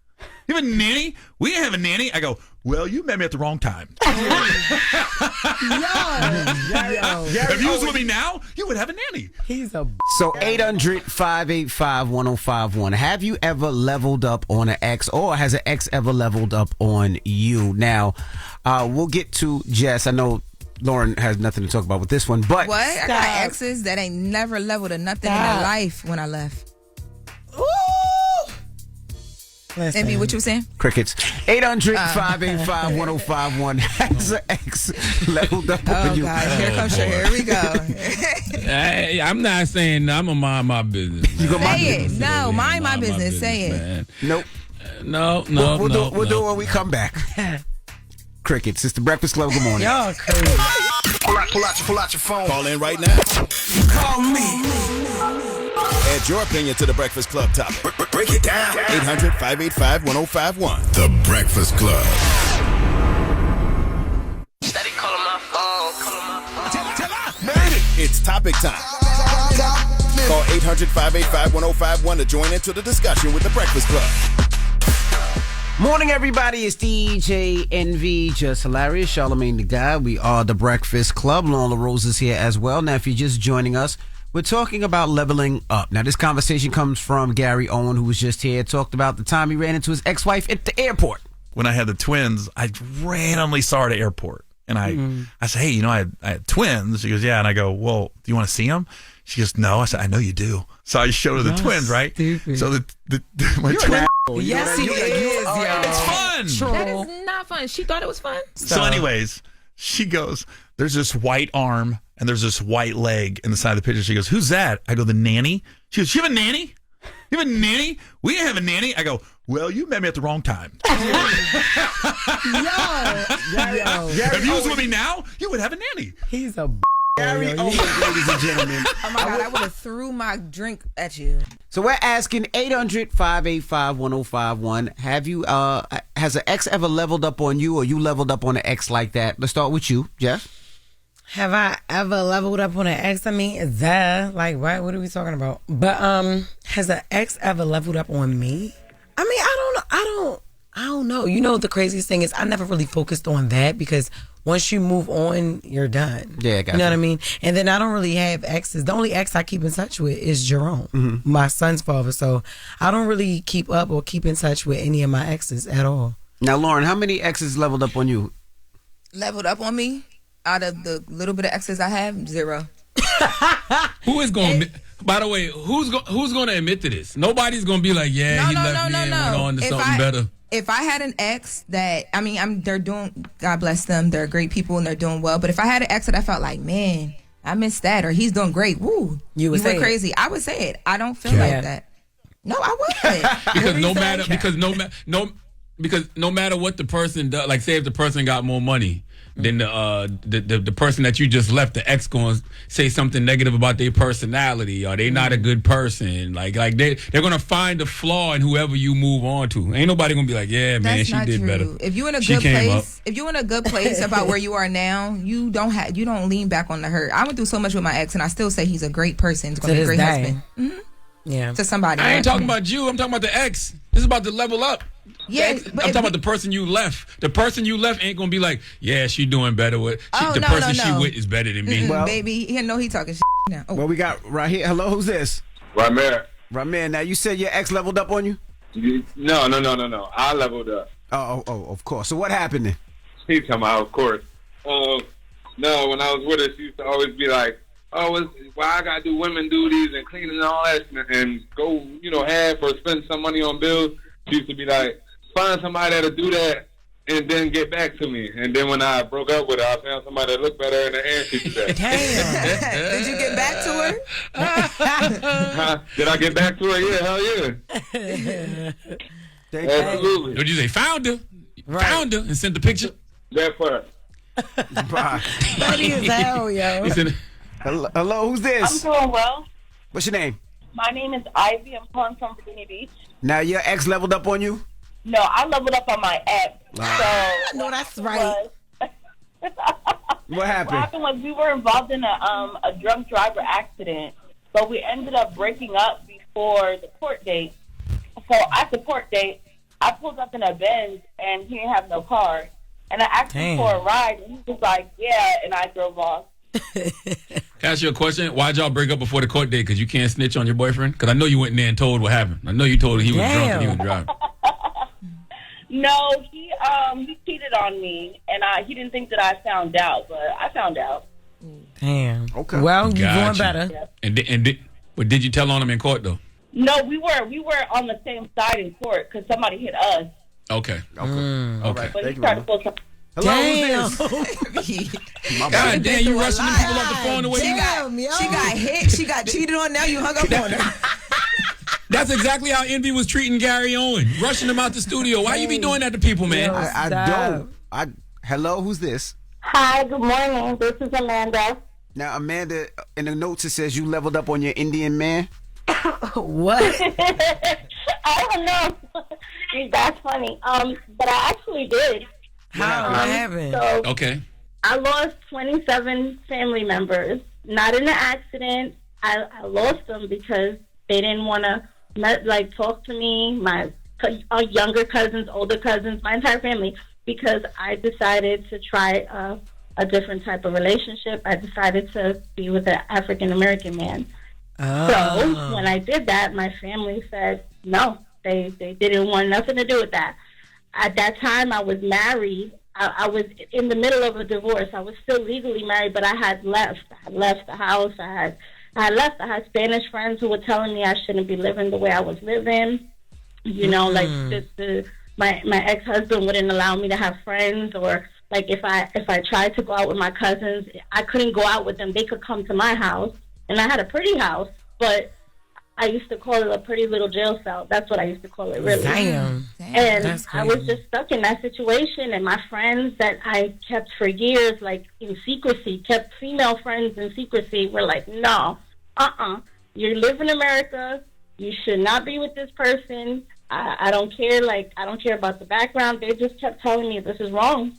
You have a nanny? We didn't have a nanny. I go, well, you met me at the wrong time. If you was with me now, you would have a nanny. He's a... So 800-585-1051. Have you ever leveled up on an ex, or has an ex ever leveled up on you? Now, we'll get to Jess. I know Loren has nothing to talk about with this one, but... What? I got exes that ain't never leveled or nothing in their life when I left. Ooh! Envy, what you were saying? Crickets. 800-585-1051 has an ex leveled up on you. Oh, God. Here comes your. Here we go. I'm not saying I'm going to mind my business. You gonna mind Say it. No, mind my business. Say it. Man. Nope. No. We'll do it when we come back. Crickets. It's the Breakfast Club. Good morning. Y'all crazy. Pull out your phone. Call in right now. Call me. Add your opinion to the Breakfast Club topic. Break it down. 800-585-1051. The Breakfast Club. Steady calling my phone. Made it. It's topic time. Call 800-585-1051 to join into the discussion with the Breakfast Club. Morning, everybody. It's DJ NV, Jess Hilarious, Charlamagne the Guy. We are the Breakfast Club. Loren LoRosa is here as well. Now, if you're just joining us, we're talking about leveling up. Now, this conversation comes from Gary Owen, who was just here, talked about the time he ran into his ex-wife at the airport. When I had the twins, I randomly saw her at the airport. And I said, hey, I had twins. She goes, yeah. And I go, well, do you want to see them? She goes, no. I said, I know you do. So I showed her the twins, right? Stupid. So my twins. Yes, he is, y'all. It's fun. That is not fun. She thought it was fun. So anyways, she goes, there's this white arm and there's this white leg in the side of the picture. She goes, who's that? I go, the nanny. She goes, you have a nanny? You have a nanny? We didn't have a nanny. I go, well, you met me at the wrong time. Yo. If you was with me now, you would have a nanny. He's a Gary Owen, ladies and gentlemen. Oh my God, I would have threw my drink at you. So we're asking 800-585-1051. Have you, has an ex ever leveled up on you, or you leveled up on an ex like that? Let's start with you, Jeff. Have I ever leveled up on an ex? I mean, like, right? What are we talking about? But has an ex ever leveled up on me? I mean, I don't know. You know, the craziest thing is I never really focused on that, because once you move on, you're done. Yeah, I got you know what I mean? And then I don't really have exes. The only ex I keep in touch with is Jerome, my son's father. So I don't really keep up or keep in touch with any of my exes at all. Now, Loren, how many exes leveled up on you? Leveled up on me? Out of the little bit of exes I have, 0. Who is going to... By the way, who's going to admit to this? Nobody's going to be like, yeah, he left me and went on to something better. If I had an ex that, I mean, they're doing, God bless them, they're great people and they're doing well. But if I had an ex that I felt like, man, I missed that, or he's doing great, woo, you went crazy. I would say it. I don't feel like that. No, I wouldn't. Because no matter what the person does, like say if the person got more money, then the person that you just left, the ex, going to say something negative about their personality, or they not a good person. Like they're going to find a flaw in whoever you move on to. Ain't nobody going to be like, yeah, man, she did better. If you're in a good place, about where you are now, you don't lean back on the hurt. I went through so much with my ex, and I still say he's a great person. He's going to be a great husband. Mm-hmm. Yeah, to somebody. I ain't talking about you. I'm talking about the ex. This is about to level up. Yeah, I'm talking about the person you left. The person you left ain't gonna be like, yeah, she doing better with. The person she with is better than me. Well, baby, he know he talking shit now. Well, we got right here. Hello, who's this? Ramirez. Ramirez. Now you said your ex leveled up on you? No. I leveled up. Oh, of course. So what happened then? He talking about, of course. No, when I was with her, she used to always be like, oh, why I gotta do women duties and cleaning and all that, and go, have or spend some money on bills. She used to be like, find somebody that'll do that and then get back to me. And then when I broke up with her, I found somebody that looked better in the end. She did that. Damn. Did you get back to her? Did I get back to her? Yeah, hell yeah. Absolutely. What'd you say? Found her. Right. Found her and sent the picture. That part. Funny as hell, yo. Hello, who's this? I'm doing well. What's your name? My name is Ivy. I'm calling from Virginia Beach. Now, your ex leveled up on you? No, I leveled up on my ex. So no, that's right. What happened? What happened was we were involved in a drunk driver accident, but we ended up breaking up before the court date. So at the court date, I pulled up in a Benz, and he didn't have no car. And I asked him for a ride, and he was like, yeah, and I drove off. Can I ask you a question? Why'd y'all break up before the court date? Because you can't snitch on your boyfriend? Because I know you went in there and told what happened. I know you told him he was drunk and he was driving. No, he cheated on me, and he didn't think that I found out, but I found out. Damn. Okay. Well, you're doing better. Yeah. But did you tell on him in court, though? No, we were on the same side in court because somebody hit us. Okay. Okay. But he started full time. Hello, who's this? God damn, you rushing them people off the phone the way She got hit. She got cheated on. Now you hung up on her. That's exactly how Envy was treating Gary Owen, rushing him out the studio. Why you be doing that to people, man? I don't. Hello, who's this? Hi, good morning. This is Amanda. Now, Amanda, in the notes it says you leveled up on your Indian man. What? I don't know. That's funny. But I actually did. How? What happened? So Okay. I lost 27 family members. Not in an accident. I lost them because they didn't want to talk to me. My younger cousins, older cousins, my entire family, because I decided to try a different type of relationship. I decided to be with an African American man. So when I did that, my family said no. They didn't want nothing to do with that. At that time, I was married. I was in the middle of a divorce. I was still legally married, but I had left. I had left the house. I had Spanish friends who were telling me I shouldn't be living the way I was living. You know, like my ex-husband wouldn't allow me to have friends, or like if I tried to go out with my cousins, I couldn't go out with them. They could come to my house, and I had a pretty house, but I used to call it a pretty little jail cell. That's what I used to call it, really. Damn. And I was just stuck in that situation, and my friends that I kept for years, like in secrecy, kept female friends in secrecy, were like, no, you live in America, you should not be with this person. I don't care, I don't care about the background. They just kept telling me this is wrong.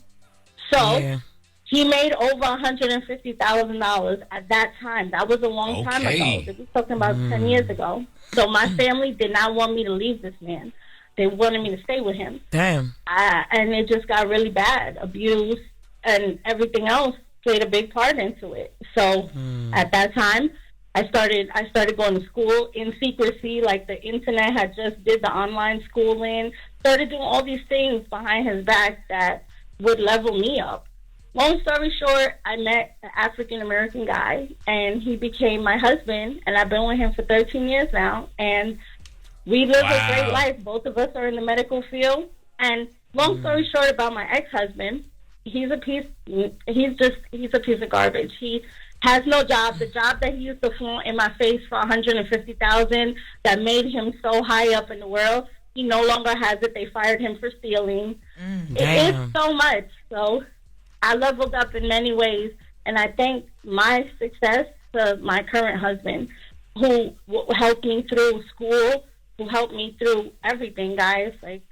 So he made over $150,000 at that time. That was a long time ago. This was talking about 10 years ago. So my family did not want me to leave this man. They wanted me to stay with him. Damn. And it just got really bad. Abuse and everything else played a big part into it. So at that time, I started going to school in secrecy. Like the internet had just did the online schooling. Started doing all these things behind his back that would level me up. Long story short, I met an African-American guy, and he became my husband, and I've been with him for 13 years now, and we live a great life. Both of us are in the medical field, and long story short about my ex-husband, he's a piece of garbage. He has no job. The job that he used to flaunt in my face for $150,000 that made him so high up in the world, he no longer has it. They fired him for stealing. It is so much, so I leveled up in many ways, and I thank my success to my current husband, who helped me through school, who helped me through everything, guys. Like,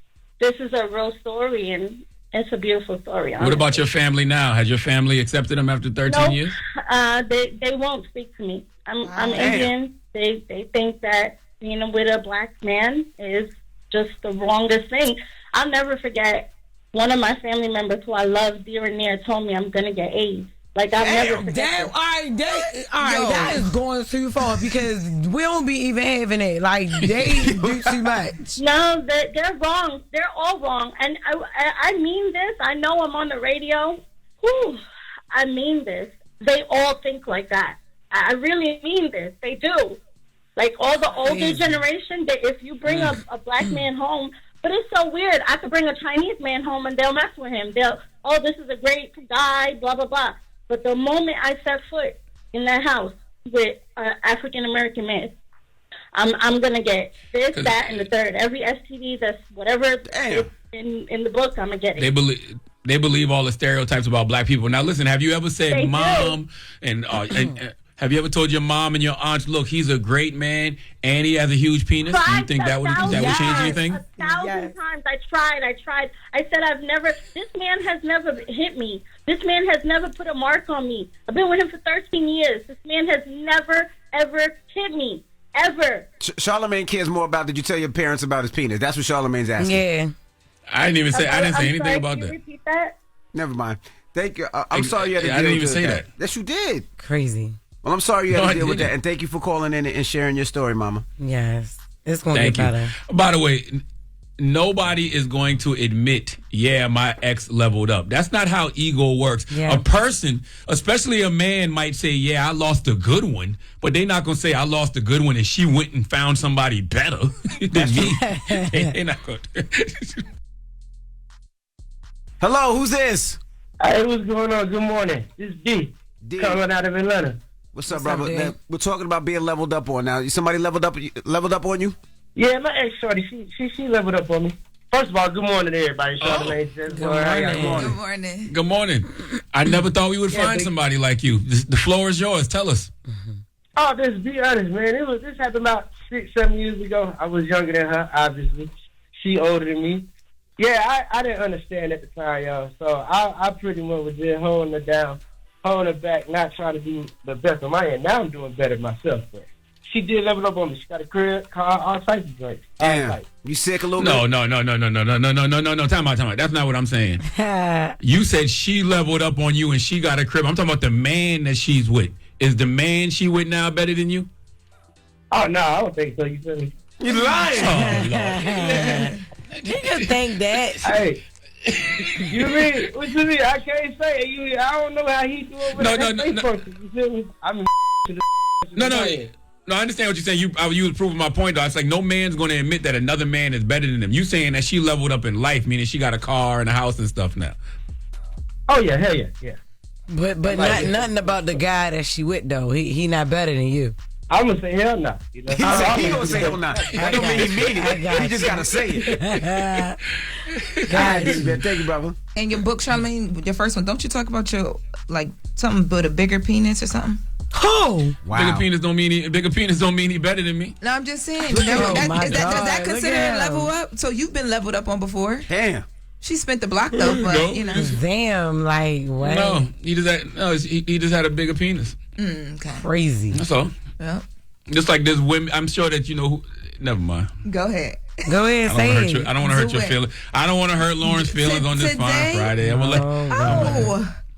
this is a real story, and it's a beautiful story. Honestly. What about your family now? Has your family accepted him after 13 years? They won't speak to me. I'm Indian. They think that being with a black man is just the wrongest thing. I'll never forget. One of my family members who I love dear and near told me I'm going to get AIDS. Like, I'll never forget. All right, that is going too far because we don't be even having it. Like, they do too much. No, they're wrong. They're all wrong. And I mean this. I know I'm on the radio. Whew, I mean this. They all think like that. I really mean this. They do. Like, all the older generation, if you bring a black man home, but it's so weird. I could bring a Chinese man home and they'll mess with him. This is a great guy, blah, blah, blah. But the moment I set foot in that house with an African-American man, I'm going to get this, that, and the third. Every STD that's whatever is in the book, I'm going to get it. They believe all the stereotypes about black people. Now, listen, have you ever said mom and have you ever told your mom and your aunts, look, he's a great man and he has a huge penis? Do you think that would change anything? 1,000 times. I tried. I said, this man has never hit me. This man has never put a mark on me. I've been with him for 13 years. This man has never, ever hit me. Ever. Charlamagne cares more about, did you tell your parents about his penis? That's what Charlamagne's asking. Yeah. I didn't say anything about that. Repeat that? Never mind. Thank you. I'm sorry you had to deal with that. I didn't even say that. Yes, you did. Crazy. Well, I'm sorry you had to deal with that, and thank you for calling in and sharing your story, Mama. Yes, it's going to get better. By the way, nobody is going to admit, yeah, my ex leveled up. That's not how ego works. Yeah. A person, especially a man, might say, yeah, I lost a good one, but they're not going to say I lost a good one and she went and found somebody better than me. They're not going to. Hello, who's this? Hey, what's going on? Good morning. This is D. Coming out of Atlanta. What's up, brother? Now, we're talking about being leveled up on now. Somebody leveled up on you? Yeah, my ex shorty, she leveled up on me. First of all, good morning to everybody. Charlamagne, Good morning. Good morning. I never thought we would find somebody like you. The floor is yours. Tell us. Oh, just be honest, man. This happened about 6-7 years ago. I was younger than her, obviously. She older than me. Yeah, I didn't understand at the time, y'all. So I pretty much was just holding her down, holding her back, not trying to do the best of my end. Now I'm doing better myself, but she did level up on me. She got a crib, car, all types of drinks. Damn. You sick a little No. bit? Time out. That's not what I'm saying. You said she leveled up on you and she got a crib. I'm talking about the man that she's with. Is the man she with now better than you? Oh, no, I don't think so. You feel me? You lying. Oh, Lord. You can think that. Hey, you mean what you mean? I can't say it. I don't know how he do it. No. You feel me? I mean, No, I understand what you're saying. You was proving my point, though. It's like no man's going to admit that another man is better than him. You saying that she leveled up in life, meaning she got a car and a house and stuff now. Oh yeah, hell yeah. But nothing about the guy that she with though. He not better than you. I'm gonna say hell no. You know? He gonna say hell no. That don't mean he mean it. He just gotta say it. God, thank you, brother. In your book, Charlamagne, your first one, don't you talk about your something but a bigger penis or something? Oh, wow. Bigger penis don't mean he better than me. No, I'm just saying. Does that consider a level up? So you've been leveled up on before? Damn. She spent the block though, but you know. Damn, like what? No, he just had a bigger penis. Okay. Crazy. That's all. Yep. Just like there's women, I'm sure that you know who. Never mind. Go ahead. Say it. I don't want to hurt your feelings. I don't want to hurt Lauren's feelings on this fine Friday.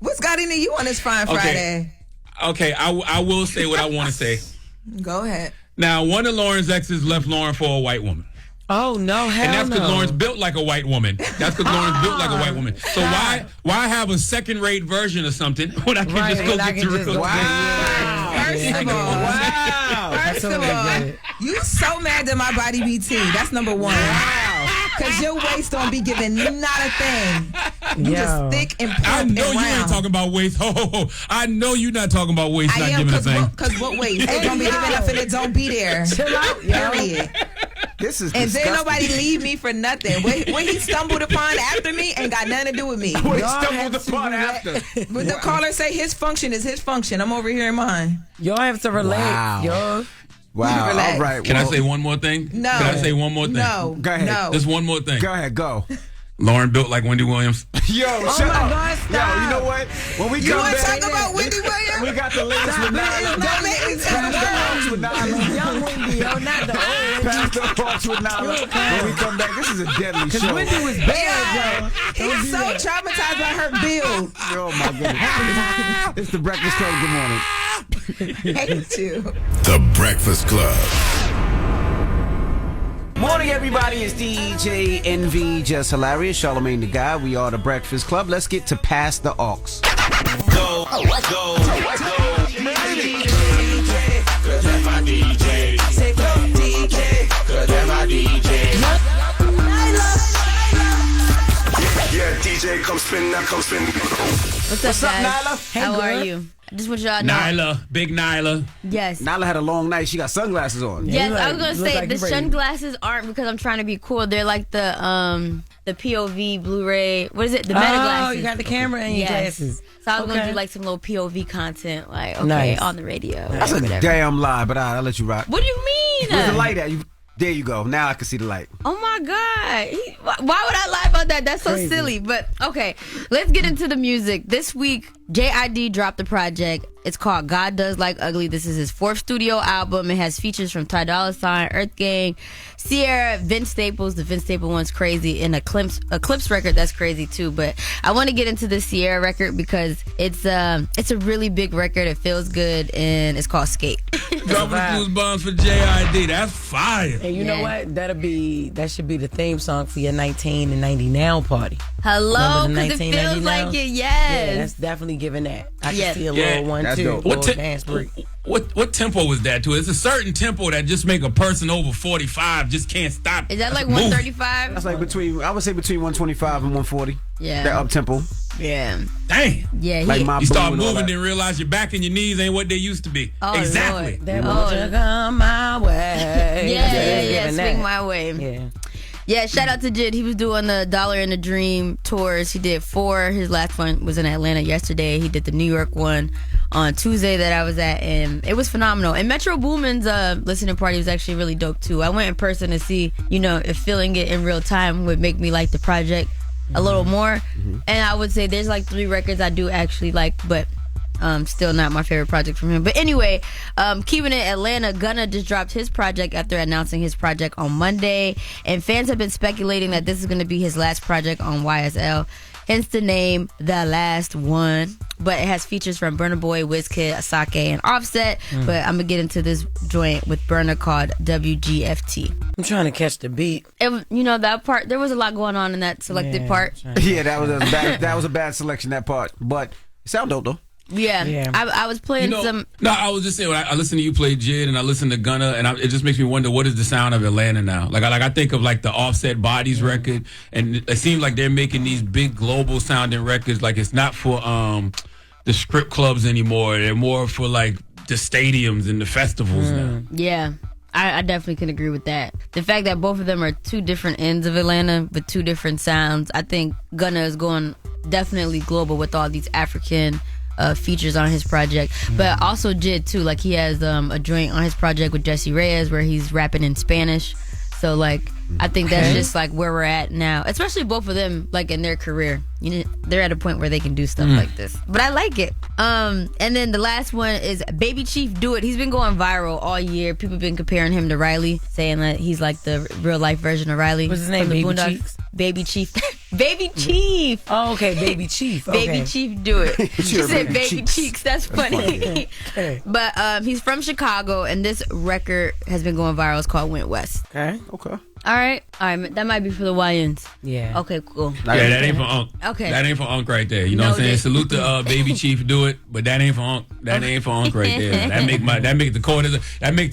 What's got into you on this fine Friday? Okay, I will say what I want to say. Go ahead. Now, one of Lauren's exes left Lauren for a white woman. Oh no, hell and that's because no. Lauren's built like a white woman. That's because Lauren's built like a white woman. So why have a second-rate version of something when I can just go get the real? Wow. First of all, you so mad that my body be tea. That's number one. Because your waist don't be giving not a thing. You just thick and plump I know and you ain't talking about waist. I know you're not talking about waist not giving a thing. Because what waist? It don't be giving up and it don't be there. Chill out, period. This is and disgusting. then nobody leave me for nothing. What he stumbled upon after me ain't got nothing to do with me. What he stumbled upon after. But the caller say his function is his function. I'm over here in mine. Y'all have to relate. Wow. Wow. Relax. All right. Can I say one more thing? No. Can I say one more thing? No. Go ahead. No. Just one more thing. Go ahead. Go. Lauren built like Wendy Williams. Yo, shut up. God, stop. Yo, you know what? When we You come want to back, talk about Wendy Williams? we got the latest with Nyla. Don't make me tell you. Young Wendy, yo, not the old Wendy. Pass the Hawks with Nyla. When we come back, this is a deadly Because show. Wendy was bad, yo. He's so traumatized by her build. Oh, my goodness. It's the Breakfast Club. Good morning. Hate you. The Breakfast Club. Morning, everybody. It's DJ NV, Jess Hilarious, Charlamagne the Guy. We are the Breakfast Club. Let's get to Pass the Aux. Go. Yeah, DJ, come spin now, come spin. What's up, Nyla? How are you? I just want y'all to know. Nyla, big Nyla. Yes. Nyla had a long night. She got sunglasses on. Yes, I was gonna say the sunglasses aren't because I'm trying to be cool. They're like the POV Blu-ray. What is it? The meta glasses. Oh, you got the camera and your glasses. So I was gonna do like some little POV content, like Nice. on the radio. That's a whatever. damn lie, but I'll let you rock. What do you mean? Where's the light at? There you go. Now I can see the light. Oh my God. Why would I lie about that? That's so silly. But okay, let's get into the music. This week, JID dropped the project. It's called God Does Like Ugly. This is his 4th studio album. It has features from Ty Dolla $ign, Earth Gang, Sierra, Vince Staples. The Vince Staples one's crazy, and a Clips record that's crazy too. But I want to get into the Sierra record because it's a really big record. It feels good, and it's called Skate. Dropping the goosebumps for JID. That's fire. And you know what? That should be the theme song for your 19 and 90 now party. Hello, because it feels like it. Yes, yeah, that's definitely giving that. I can see a little one too. What tempo was that to? It's a certain tempo that just make a person over 45 just can't stop. Is that like 135? That's like I would say between 125 and 140. Yeah. That up tempo. Yeah. Dang. Yeah. Like you start moving, then realize your back and your knees ain't what they used to be. Oh, exactly. Lord. That won't you come my way. Yeah. Swing my way. Yeah. Yeah, shout out to Jid. He was doing the Dollar and the Dream tours. He did 4. His last one was in Atlanta yesterday. He did the New York one on Tuesday that I was at, and it was phenomenal. And Metro Boomin's listening party was actually really dope too. I went in person to see, if feeling it in real time would make me like the project a little more. And I would say there's like 3 records I do actually like, but still not my favorite project from him. But anyway, keeping it Atlanta, Gunna just dropped his project after announcing his project on Monday. And fans have been speculating that this is going to be his last project on YSL. Hence the name, The Last One. But it has features from Burna Boy, Wizkid, Asake, and Offset. But I'm going to get into this joint with Burna called WGFT. I'm trying to catch the beat. That part, there was a lot going on in that selected part. Yeah, that was a bad selection, that part. But it sound dope, though. Yeah. I was playing some. No, I was just saying. When I listen to you play Jid, and I listen to Gunna, and it just makes me wonder what is the sound of Atlanta now. Like I think of like the Offset Bodies record, and it seems like they're making these big global sounding records. Like it's not for the strip clubs anymore. They're more for like the stadiums and the festivals now. Yeah. I definitely can agree with that. The fact that both of them are 2 different ends of Atlanta with 2 different sounds. I think Gunna is going definitely global with all these African features on his project, but also Jid too. Like he has a joint on his project with Jesse Reyes where he's rapping in Spanish. So like I think that's just like where we're at now, especially both of them like in their career. They're at a point where they can do stuff like this. But I like it. And then the last one is Baby Chief Do It. He's been going viral all year. People have been comparing him to Riley, saying that he's like the real life version of Riley. What's his name? Baby Chief. Baby Chief. Baby Chief. Oh, okay. Baby Chief. Okay. Baby Chief Do It. She said Baby Cheeks. That's funny. Okay. But he's from Chicago, and this record has been going viral. It's called Went West. Okay. All right. That might be for the YNs. Yeah. Okay, cool. Yeah, that ain't for Unc. Okay. That ain't for Unc right there. You know what I'm saying? Salute to Baby Chief Do It, but that ain't for Unc. That ain't for Unc right there. That make the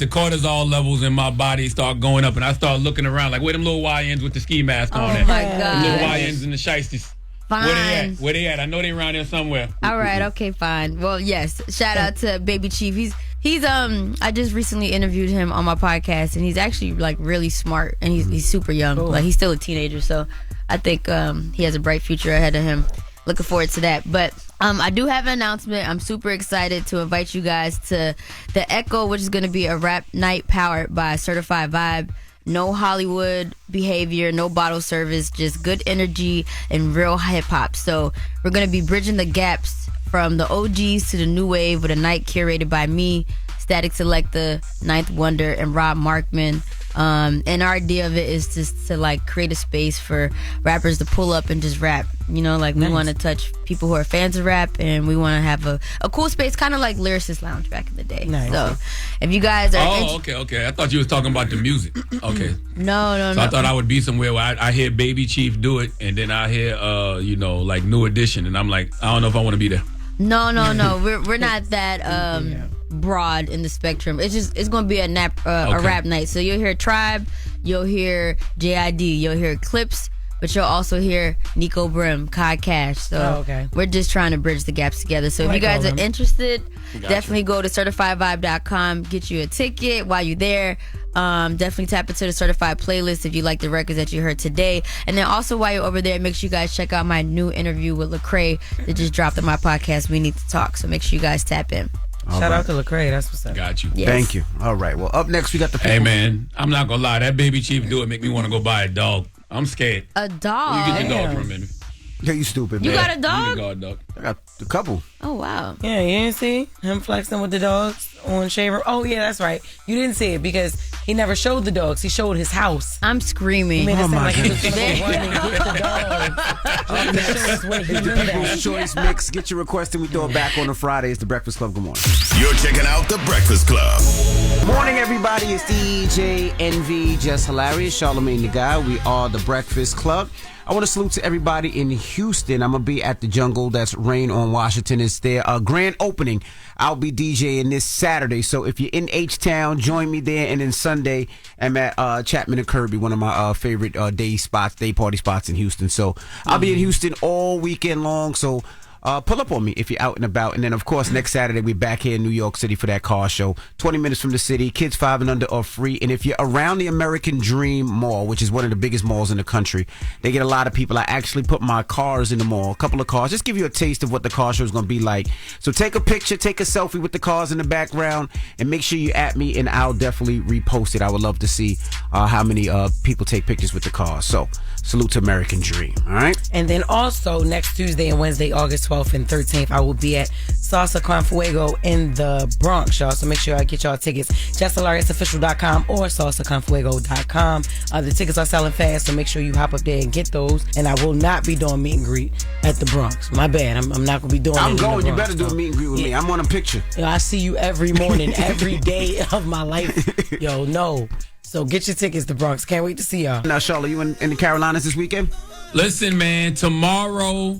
cortisol levels in my body start going up, and I start looking around like, where them little YNs with the ski mask on? Oh my God. Little YNs and the shiesties. Fine. Where they at? I know they around there somewhere. All right. Okay. Fine. Well, yes. Shout out to Baby Chief. He's I just recently interviewed him on my podcast, and he's actually like really smart, and he's super young. Cool. Like he's still a teenager, so I think he has a bright future ahead of him. Looking forward to that. But I do have an announcement. I'm super excited to invite you guys to the Echo, which is going to be a rap night powered by Certified Vibe. No Hollywood behavior, no bottle service, just good energy and real hip hop. So we're going to be bridging the gaps from the OGs to the new wave with a night curated by me, Static Selecta, Ninth Wonder, and Rob Markman. And our idea of it is just to like create a space for rappers to pull up and just rap. We want to touch people who are fans of rap, and we want to have a cool space, kind of like Lyricist Lounge back in the day. Nice. So if you guys are okay. I thought you was talking about the music. Okay. No. So I thought I would be somewhere where I hear Baby Chief Do It, and then I hear like New Edition, and I'm like, I don't know if I want to be there. No. We're not that broad in the spectrum. It's going to be a rap night. So you'll hear Tribe, you'll hear JID, you'll hear Clips, but you'll also hear Nico Brim, Kai Cash. So we're just trying to bridge the gaps together. So if you guys are interested, definitely go to CertifiedVibe.com, get you a ticket while you're there. Definitely tap into the Certified playlist if you like the records that you heard today. And then also while you're over there, make sure you guys check out my new interview with Lecrae that just dropped on my podcast, We Need to Talk. So make sure you guys tap in. Shout out to Lecrae. That's what's up. Got you. Yes. Thank you. All right. Well, up next, we got the people. Hey, man, I'm not going to lie. That Baby Chief Do It make me want to go buy a dog. I'm scared. A dog? You get your dog for a minute. Yeah, you stupid, You man. got a dog? Guard dog. I got a couple. Oh, wow. Yeah, you didn't see him flexing with the dogs on Shade Room? Oh, yeah, that's right. You didn't see it because he never showed the dogs. He showed his house. I'm screaming. He made it Oh, sound my like he was God. going to go run and get the dogs. Just to show us where he It's the lived People's at. Choice Mix. Get your request and we throw it back on a Friday. It's the Breakfast Club. Good morning. You're checking out The Breakfast Club. Morning, everybody. It's DJ NV, Jess Hilarious, Charlamagne the Guy. We are the Breakfast Club. I want to salute to everybody in Houston. I'm going to be at the Jungle. That's Rain on Washington. It's their grand opening. I'll be DJing this Saturday. So if you're in H-Town, join me there. And then Sunday, I'm at Chapman and Kirby, one of my favorite day party spots in Houston. So I'll be in Houston all weekend long. So pull up on me if you're out and about. And then, of course, next Saturday, we're back here in New York City for that car show. 20 minutes from the city. Kids 5 and under are free. And if you're around the American Dream Mall, which is one of the biggest malls in the country, they get a lot of people. I actually put my cars in the mall, a couple of cars, just give you a taste of what the car show is going to be like. So take a picture, take a selfie with the cars in the background, and make sure you at me, and I'll definitely repost it. I would love to see how many people take pictures with the cars. So salute to American Dream. All right? And then also next Tuesday and Wednesday, August 12th and 13th, I will be at Salsa Con Fuego in the Bronx, y'all. So make sure I get y'all tickets. JessHilariousOfficial.com or SalsaConfuego.com. The tickets are selling fast, so make sure you hop up there and get those. And I will not be doing meet and greet at the Bronx. My bad. I'm not going to be doing it. I'm going. You Bronx, better do a meet and greet with me. I'm on a picture. You know, I see you every morning, every day of my life. Yo, no. So get your tickets to Bronx. Can't wait to see y'all. Now, Charlotte, you in the Carolinas this weekend? Listen, man, tomorrow,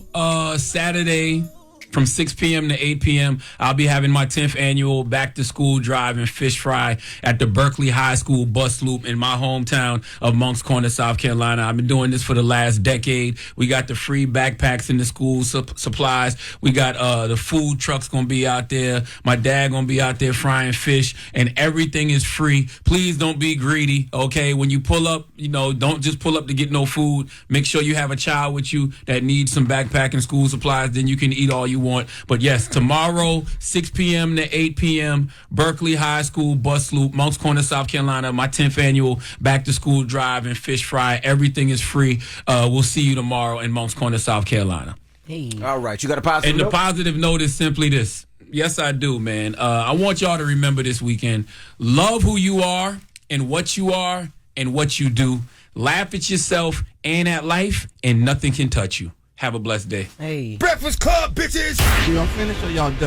Saturday, from 6 p.m. to 8 p.m., I'll be having my 10th annual back-to-school drive and fish fry at the Berkeley High School bus loop in my hometown of Moncks Corner, South Carolina. I've been doing this for the last decade. We got the free backpacks in the school supplies. We got the food trucks going to be out there. My dad going to be out there frying fish, and everything is free. Please don't be greedy, okay? When you pull up, don't just pull up to get no food. Make sure you have a child with you that needs some backpack and school supplies. Then you can eat all you want. But yes, tomorrow, 6 p.m. to 8 p.m., Berkeley High School bus loop, Moncks Corner, South Carolina, my 10th annual back-to-school drive and fish fry. Everything is free. We'll see you tomorrow in Moncks Corner, South Carolina. Hey. All right. You got a positive note? And the positive note is simply this. Yes, I do, man. I want y'all to remember this weekend. Love who you are and what you are and what you do. Laugh at yourself and at life, and nothing can touch you. Have a blessed day. Hey. Breakfast Club, bitches! Y'all finished or y'all done?